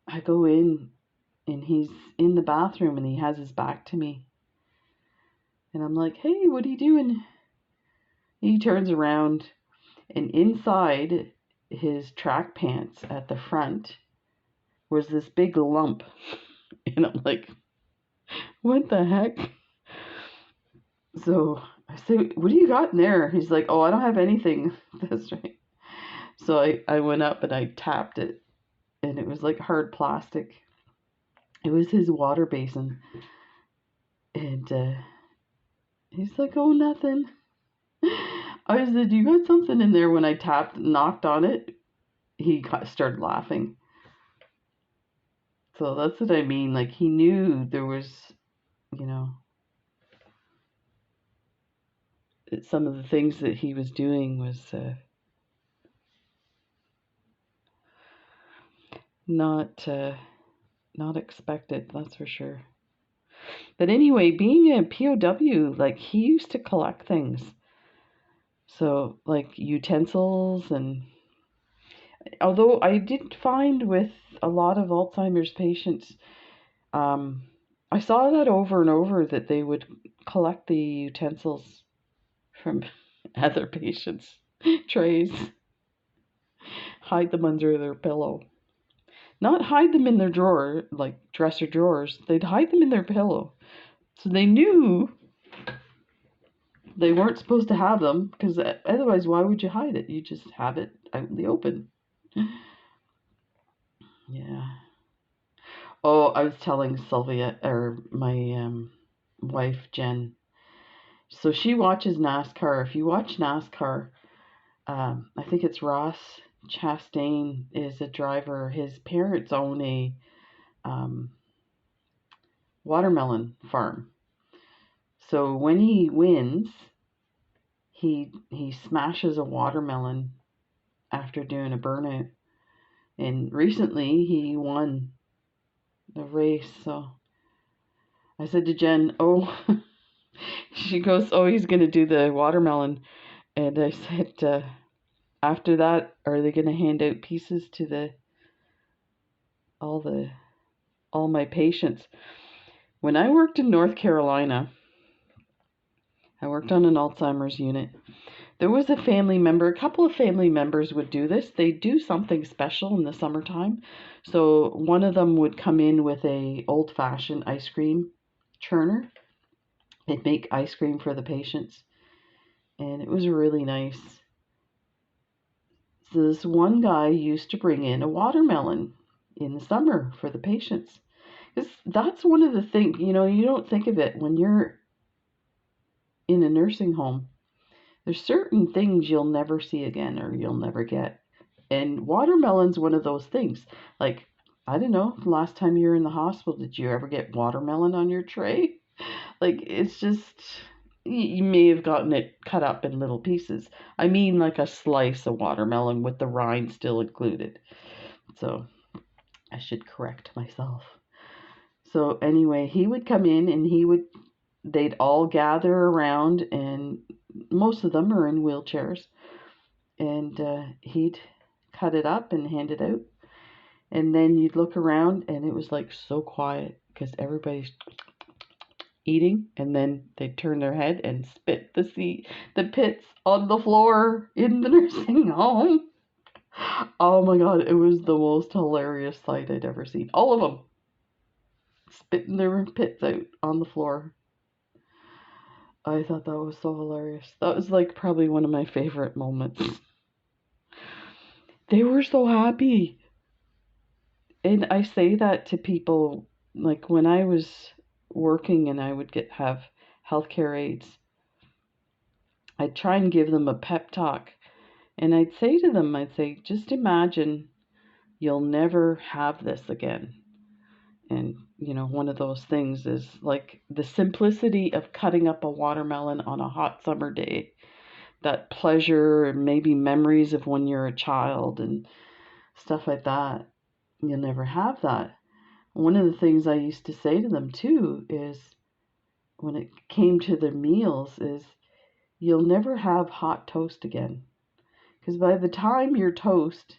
I go in and he's in the bathroom and he has his back to me. And I'm like, hey, what are you doing? He turns around, and inside his track pants at the front was this big lump. And I'm like, what the heck? So I say, what do you got in there? He's like, oh, I don't have anything. That's right. So I went up and I tapped it, and it was like hard plastic. It was his water basin. And he's like, oh, nothing. I said, you got something in there. When I knocked on it, he started laughing. So that's what I mean. Like, he knew there was, you know, some of the things that he was doing was not expected, that's for sure. But anyway, being a POW, like, he used to collect things. So, like, utensils, and although I did find with a lot of Alzheimer's patients, I saw that over and over, that they would collect the utensils from other patients' trays, hide them under their pillow. Not hide them in their drawer, like dresser drawers. They'd hide them in their pillow. So they knew they weren't supposed to have them, because otherwise, why would you hide it? You just have it out in the open. Yeah. Oh, I was telling Sylvia, or my wife, Jen. So she watches NASCAR. If you watch NASCAR, I think it's Ross Chastain is a driver. His parents own a watermelon farm. So when he wins, he smashes a watermelon after doing a burnout. And recently he won the race. So I said to Jen, oh, she goes, oh, he's going to do the watermelon. And I said, after that, are they going to hand out pieces to all my patients? When I worked in North Carolina, I worked on an Alzheimer's unit. There was a couple of family members would do this. They do something special in the summertime. So one of them would come in with a old-fashioned ice cream churner. They'd make ice cream for the patients, and it was really nice. So this one guy used to bring in a watermelon in the summer for the patients. Because that's one of the things, you don't think of it when you're in a nursing home. There's certain things you'll never see again, or you'll never get. And watermelon's one of those things. Like, I don't know, last time you were in the hospital, did you ever get watermelon on your tray? Like, it's just, you may have gotten it cut up in little pieces. I mean, like a slice of watermelon with the rind still included. So I should correct myself. So anyway, he would come in and they'd all gather around, and most of them are in wheelchairs, and he'd cut it up and hand it out. And then you'd look around and it was like so quiet because everybody's eating, and then they'd turn their head and spit the pits on the floor in the nursing home. Oh my god, it was the most hilarious sight I'd ever seen. All of them spitting their pits out on the floor. I thought that was so hilarious. That was like probably one of my favorite moments. They were so happy. And I say that to people, like when I was working and I would have healthcare aides, I'd try and give them a pep talk. And I'd say to them, just imagine you'll never have this again. And, one of those things is like the simplicity of cutting up a watermelon on a hot summer day. That pleasure, and maybe memories of when you're a child and stuff like that. You'll never have that. One of the things I used to say to them too is, when it came to their meals, is you'll never have hot toast again. Because by the time your toast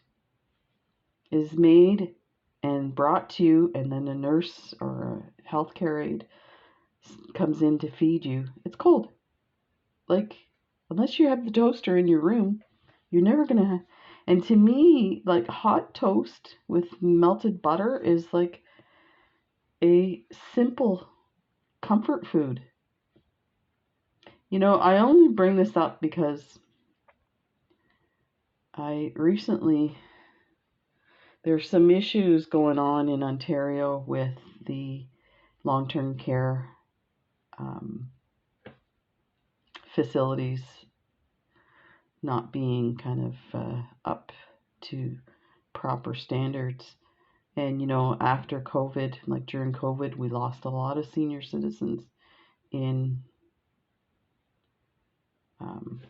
is made and brought to you, and then a nurse or a healthcare aide comes in to feed you, it's cold. Like, unless you have the toaster in your room, you're never gonna. And to me, like, hot toast with melted butter is like a simple comfort food. You know, I only bring this up because there's some issues going on in Ontario with the long-term care um, facilities not being kind of up to proper standards. And, you know, after COVID, like during COVID, we lost a lot of senior citizens in um,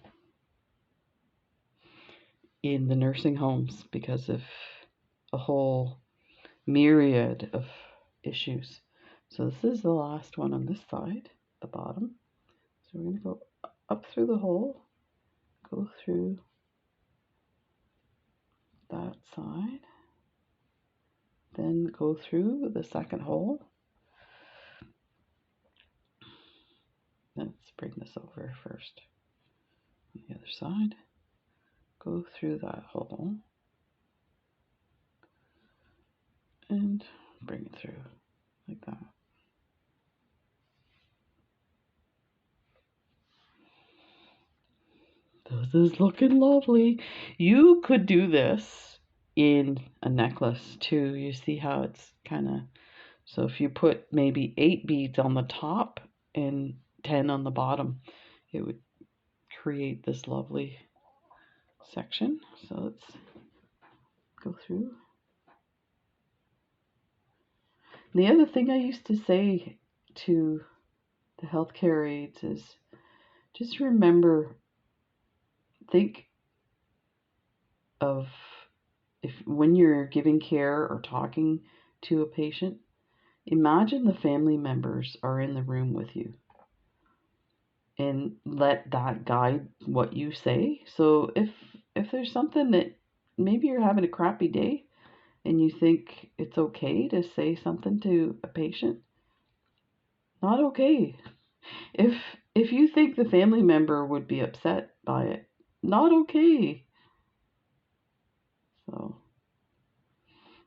in the nursing homes because of a whole myriad of issues. So this is the last one on this side, the bottom. So we're going to go up through the hole, go through that side, then go through the second hole. Let's bring this over first. On the other side, go through that hole and bring it through like that. This is looking lovely. You could do this in a necklace too. You see how it's kind of, so if you put maybe 8 beads on the top and 10 on the bottom, it would create this lovely section. So let's go through. The other thing I used to say to the healthcare aides is just remember, think of if when you're giving care or talking to a patient, imagine the family members are in the room with you and let that guide what you say. So if there's something that maybe you're having a crappy day and you think it's okay to say something to a patient, not okay. If you think the family member would be upset by it, not okay. So,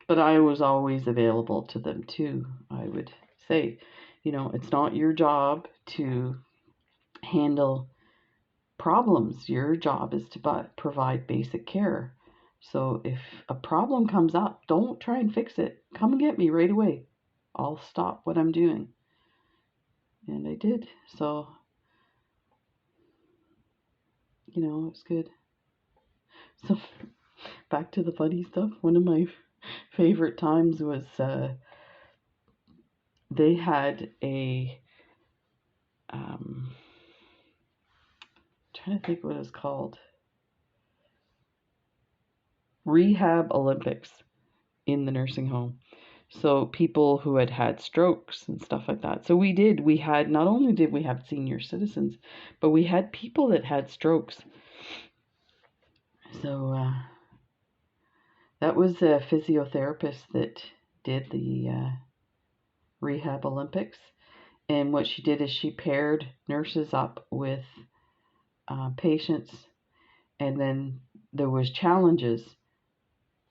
but I was always available to them too. I would say, you know, it's not your job to handle problems. Your job is to provide basic care. So if a problem comes up, don't try and fix it. Come and get me right away. I'll stop what I'm doing. And I did. So, you know, it was good. So back to the funny stuff. One of my favorite times was they had a trying to think what it was called, rehab Olympics in the nursing home. So people who had had strokes and stuff like that. So we had, not only did we have senior citizens, but we had people that had strokes. So that was a physiotherapist that did the rehab Olympics. And what she did is she paired nurses up with patients, and then there was challenges,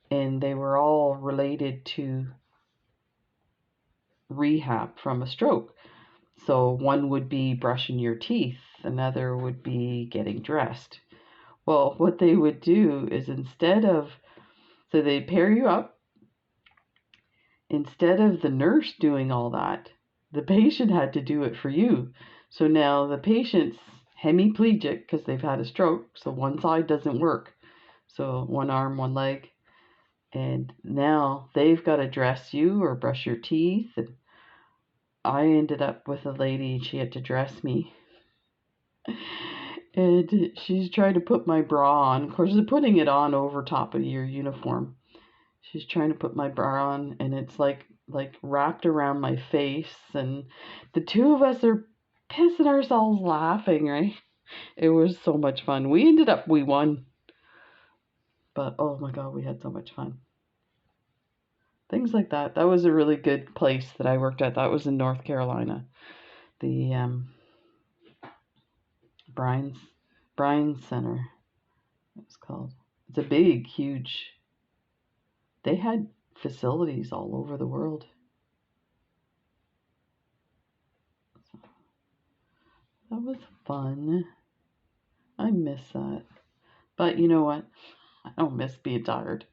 and they were all related to rehab from a stroke. So one would be brushing your teeth, another would be getting dressed. Well, what they would do is so they'd pair you up. Instead of the nurse doing all that, the patient had to do it for you. So now the patient's hemiplegic because they've had a stroke, so one side doesn't work. So one arm, one leg. And now they've got to dress you or brush your teeth. And I ended up with a lady, she had to dress me. And she's trying to put my bra on. Of course, they're putting it on over top of your uniform. She's trying to put my bra on, and it's like wrapped around my face. And the two of us are pissing ourselves laughing, right? It was so much fun. We won. But oh my God, we had so much fun. Things like that. That was a really good place that I worked at. That was in North Carolina. The Bryan's Center, it was called. It's a big, huge. They had facilities all over the world. So that was fun. I miss that. But you know what? I don't miss being tired.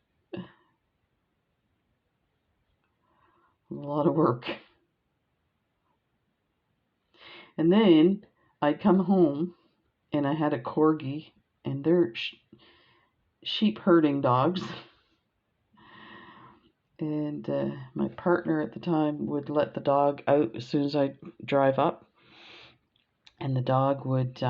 A lot of work. And then I'd come home and I had a corgi, and they're sheep herding dogs. And my partner at the time would let the dog out as soon as I drive up, and the dog would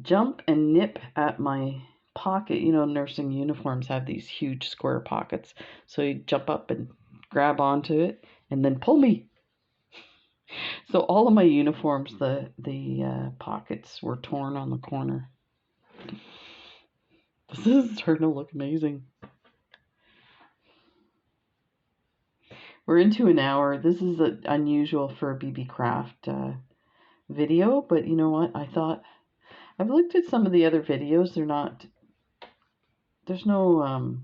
jump and nip at my pocket. You know, nursing uniforms have these huge square pockets, so he'd jump up and grab onto it and then pull me. So all of my uniforms, the pockets were torn on the corner. This is starting to look amazing. We're into an hour. This is unusual for a Beebeecraft video, but you know what? I thought, I've looked at some of the other videos. There's no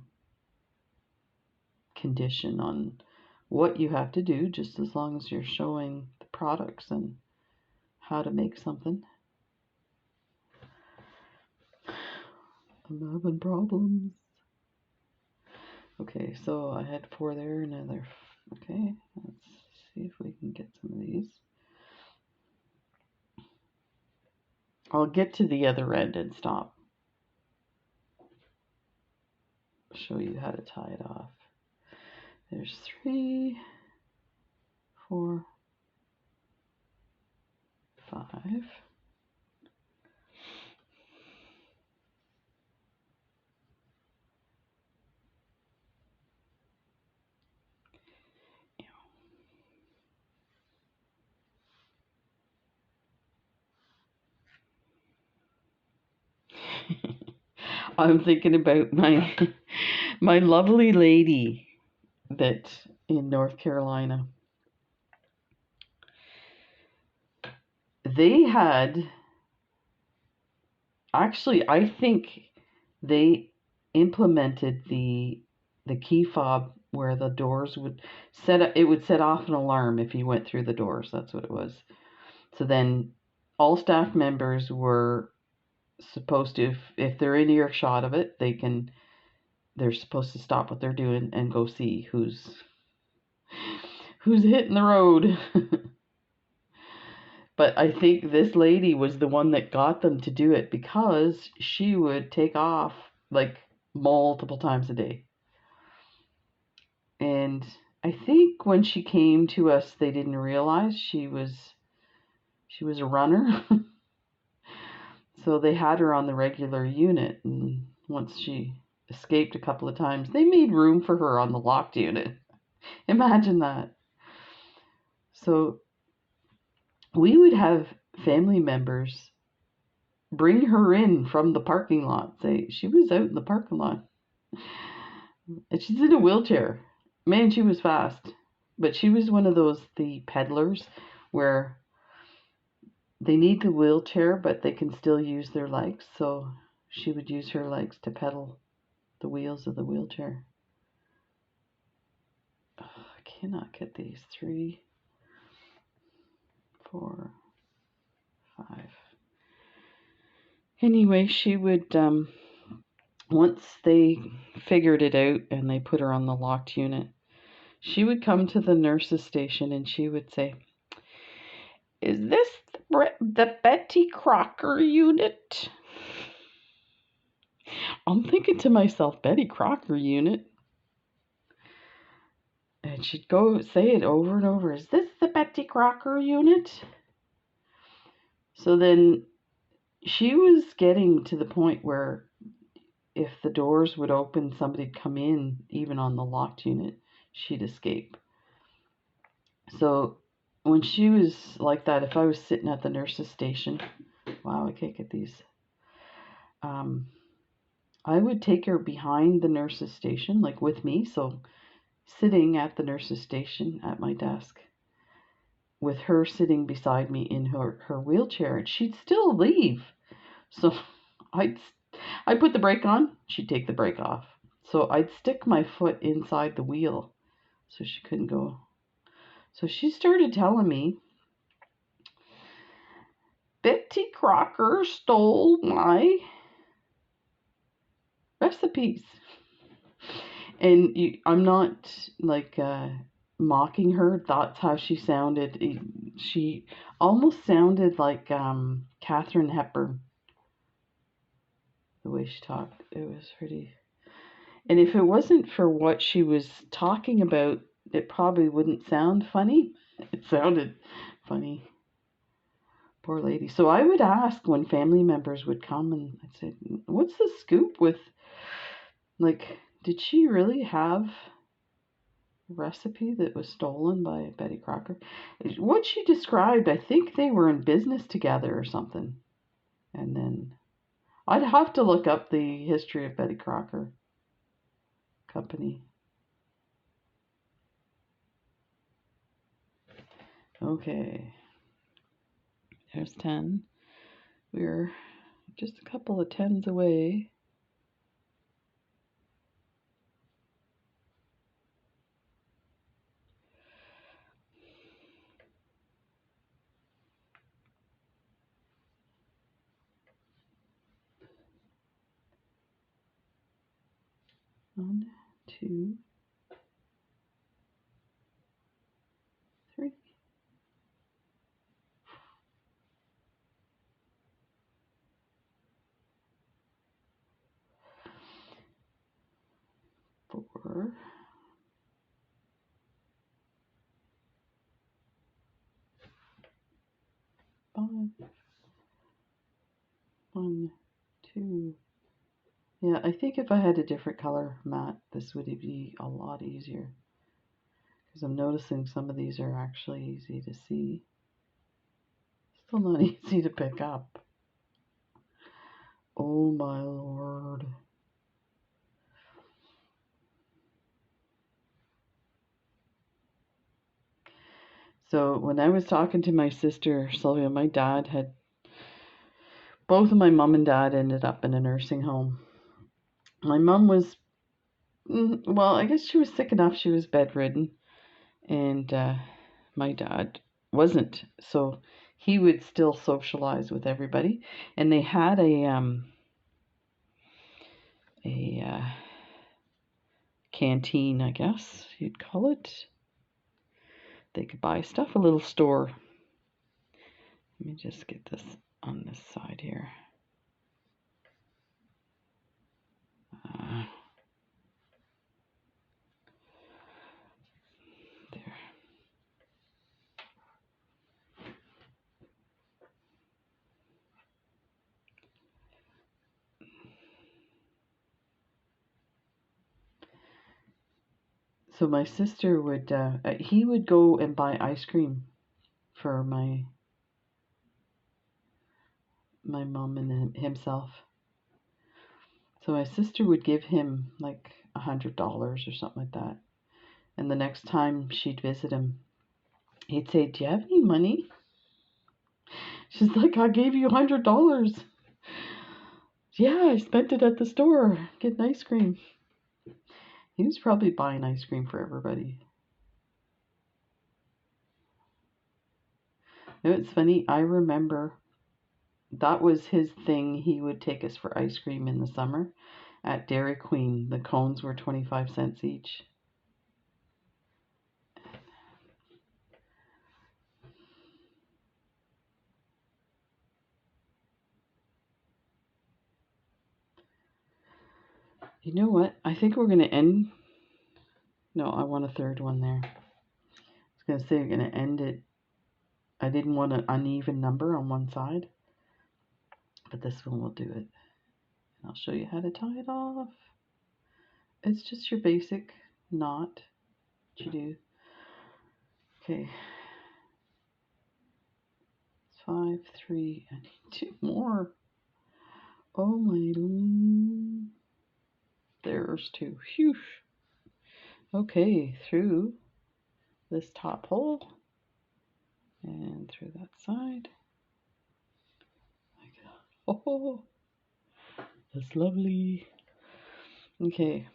condition on what you have to do, just as long as you're showing the products and how to make something. I'm having problems. Okay, so I had 4 there, another. Okay, let's see if we can get some of these. I'll get to the other end and stop. Show you how to tie it off. There's 3, 4, 5. I'm thinking about my lovely lady that in North Carolina. They had, actually, I think they implemented the key fob where the doors would set off an alarm if you went through the doors. That's what it was. So then all staff members were supposed to, if they're in earshot of it, they're supposed to stop what they're doing and go see who's hitting the road. But I think this lady was the one that got them to do it, because she would take off like multiple times a day. And I think when she came to us, they didn't realize she was a runner. So they had her on the regular unit, and once she escaped a couple of times, they made room for her on the locked unit. Imagine that. So we would have family members bring her in from the parking lot. Say she was out in the parking lot, and she's in a wheelchair. Man, she was fast, but she was one of the peddlers where they need the wheelchair, but they can still use their legs. So she would use her legs to pedal the wheels of the wheelchair. Oh, I cannot get these. 3, 4, 5. Anyway, she would, once they figured it out and they put her on the locked unit, she would come to the nurse's station and she would say, "Is this the Betty Crocker unit?" I'm thinking to myself, Betty Crocker unit? And she'd go say it over and over, "Is this the Betty Crocker unit?" So then she was getting to the point where if the doors would open, somebody'd come in, even on the locked unit, she'd escape. So when she was like that, if I was sitting at the nurse's station, wow, I can't get these. I would take her behind the nurse's station, like with me, so sitting at the nurse's station at my desk with her sitting beside me in her wheelchair, and she'd still leave. So I'd put the brake on, she'd take the brake off. So I'd stick my foot inside the wheel so she couldn't go. So she started telling me, Betty Crocker stole my recipes. And I'm not like mocking her. That's how she sounded. She almost sounded like Katharine Hepburn, the way she talked. It was pretty. And if it wasn't for what she was talking about, it probably wouldn't sound funny. It sounded funny. Poor lady. So I would ask when family members would come, and I'd say, what's the scoop with, like, did she really have a recipe that was stolen by Betty Crocker? What she described, I think they were in business together or something. And then I'd have to look up the history of Betty Crocker Company. Okay. There's 10. We're just a couple of 10s away. One, two, three, four, five, one, two. Yeah, I think if I had a different color mat, this would be a lot easier. Because I'm noticing some of these are actually easy to see. Still not easy to pick up. Oh my lord. So when I was talking to my sister Sylvia, my dad had, both of my mom and dad ended up in a nursing home. My mom was, well, I guess she was sick enough, she was bedridden, and my dad wasn't. So he would still socialize with everybody, and they had a canteen, I guess you'd call it. They could buy stuff, a little store. Let me just get this on this side here. There. So my sister would, he would go and buy ice cream for my mom and himself. So my sister would give him like $100 or something like that. And the next time she'd visit him, he'd say, "Do you have any money?" She's like, "I gave you $100. Yeah, I spent it at the store getting ice cream." He was probably buying ice cream for everybody. You know, it's funny, I remember that was his thing. He would take us for ice cream in the summer at Dairy Queen. The cones were 25 cents each. You know what? I think we're going to end. No, I want a third one there. I was going to say we're going to end it. I didn't want an uneven number on one side, but this one will do it. I'll show you how to tie it off. It's just your basic knot that you do. Okay. 5, 3, I need 2 more. Oh my. there's two. Phew. Okay, through this top hole and through that side. Like that. Oh, that's lovely. Okay.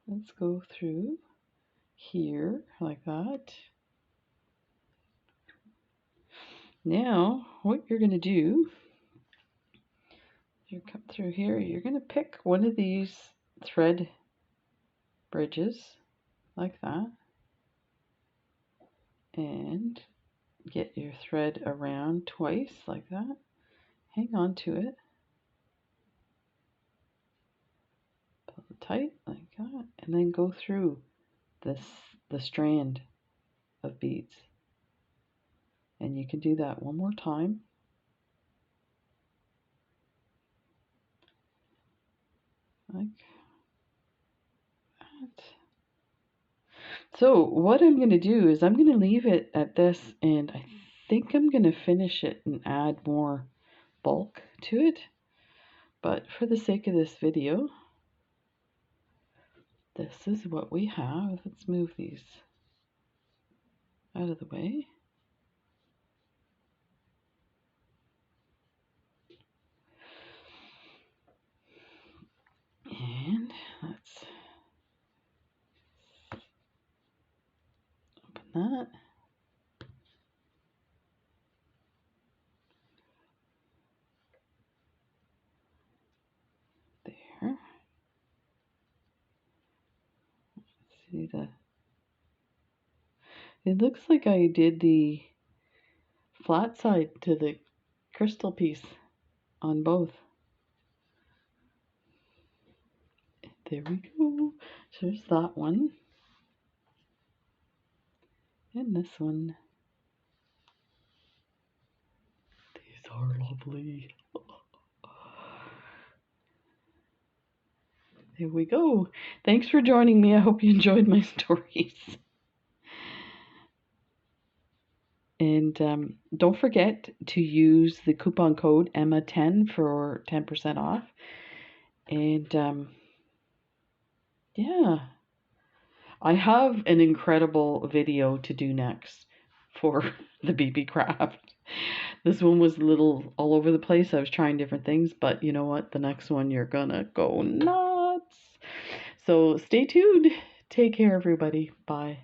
Let's go through here like that. Now, what you're going to do, you come through here, you're going to pick one of these thread bridges like that and get your thread around twice like that. Hang on to it. Pull it tight like that, and then go through the strand of beads. And you can do that one more time. Like that. So what I'm going to do is I'm going to leave it at this, and I think I'm going to finish it and add more bulk to it. But for the sake of this video, this is what we have. Let's move these out of the way. And let's open that. There. Let's see the. It looks like I did the flat side to the crystal piece on both. There we go. So there's that one. And this one. These are lovely. There we go. Thanks for joining me. I hope you enjoyed my stories. And don't forget to use the coupon code Emma10 for 10% off. And yeah, I have an incredible video to do next for the Beebeecraft. This one was a little all over the place. I was trying different things, but you know what? The next one, you're gonna go nuts. So stay tuned. Take care, everybody. Bye.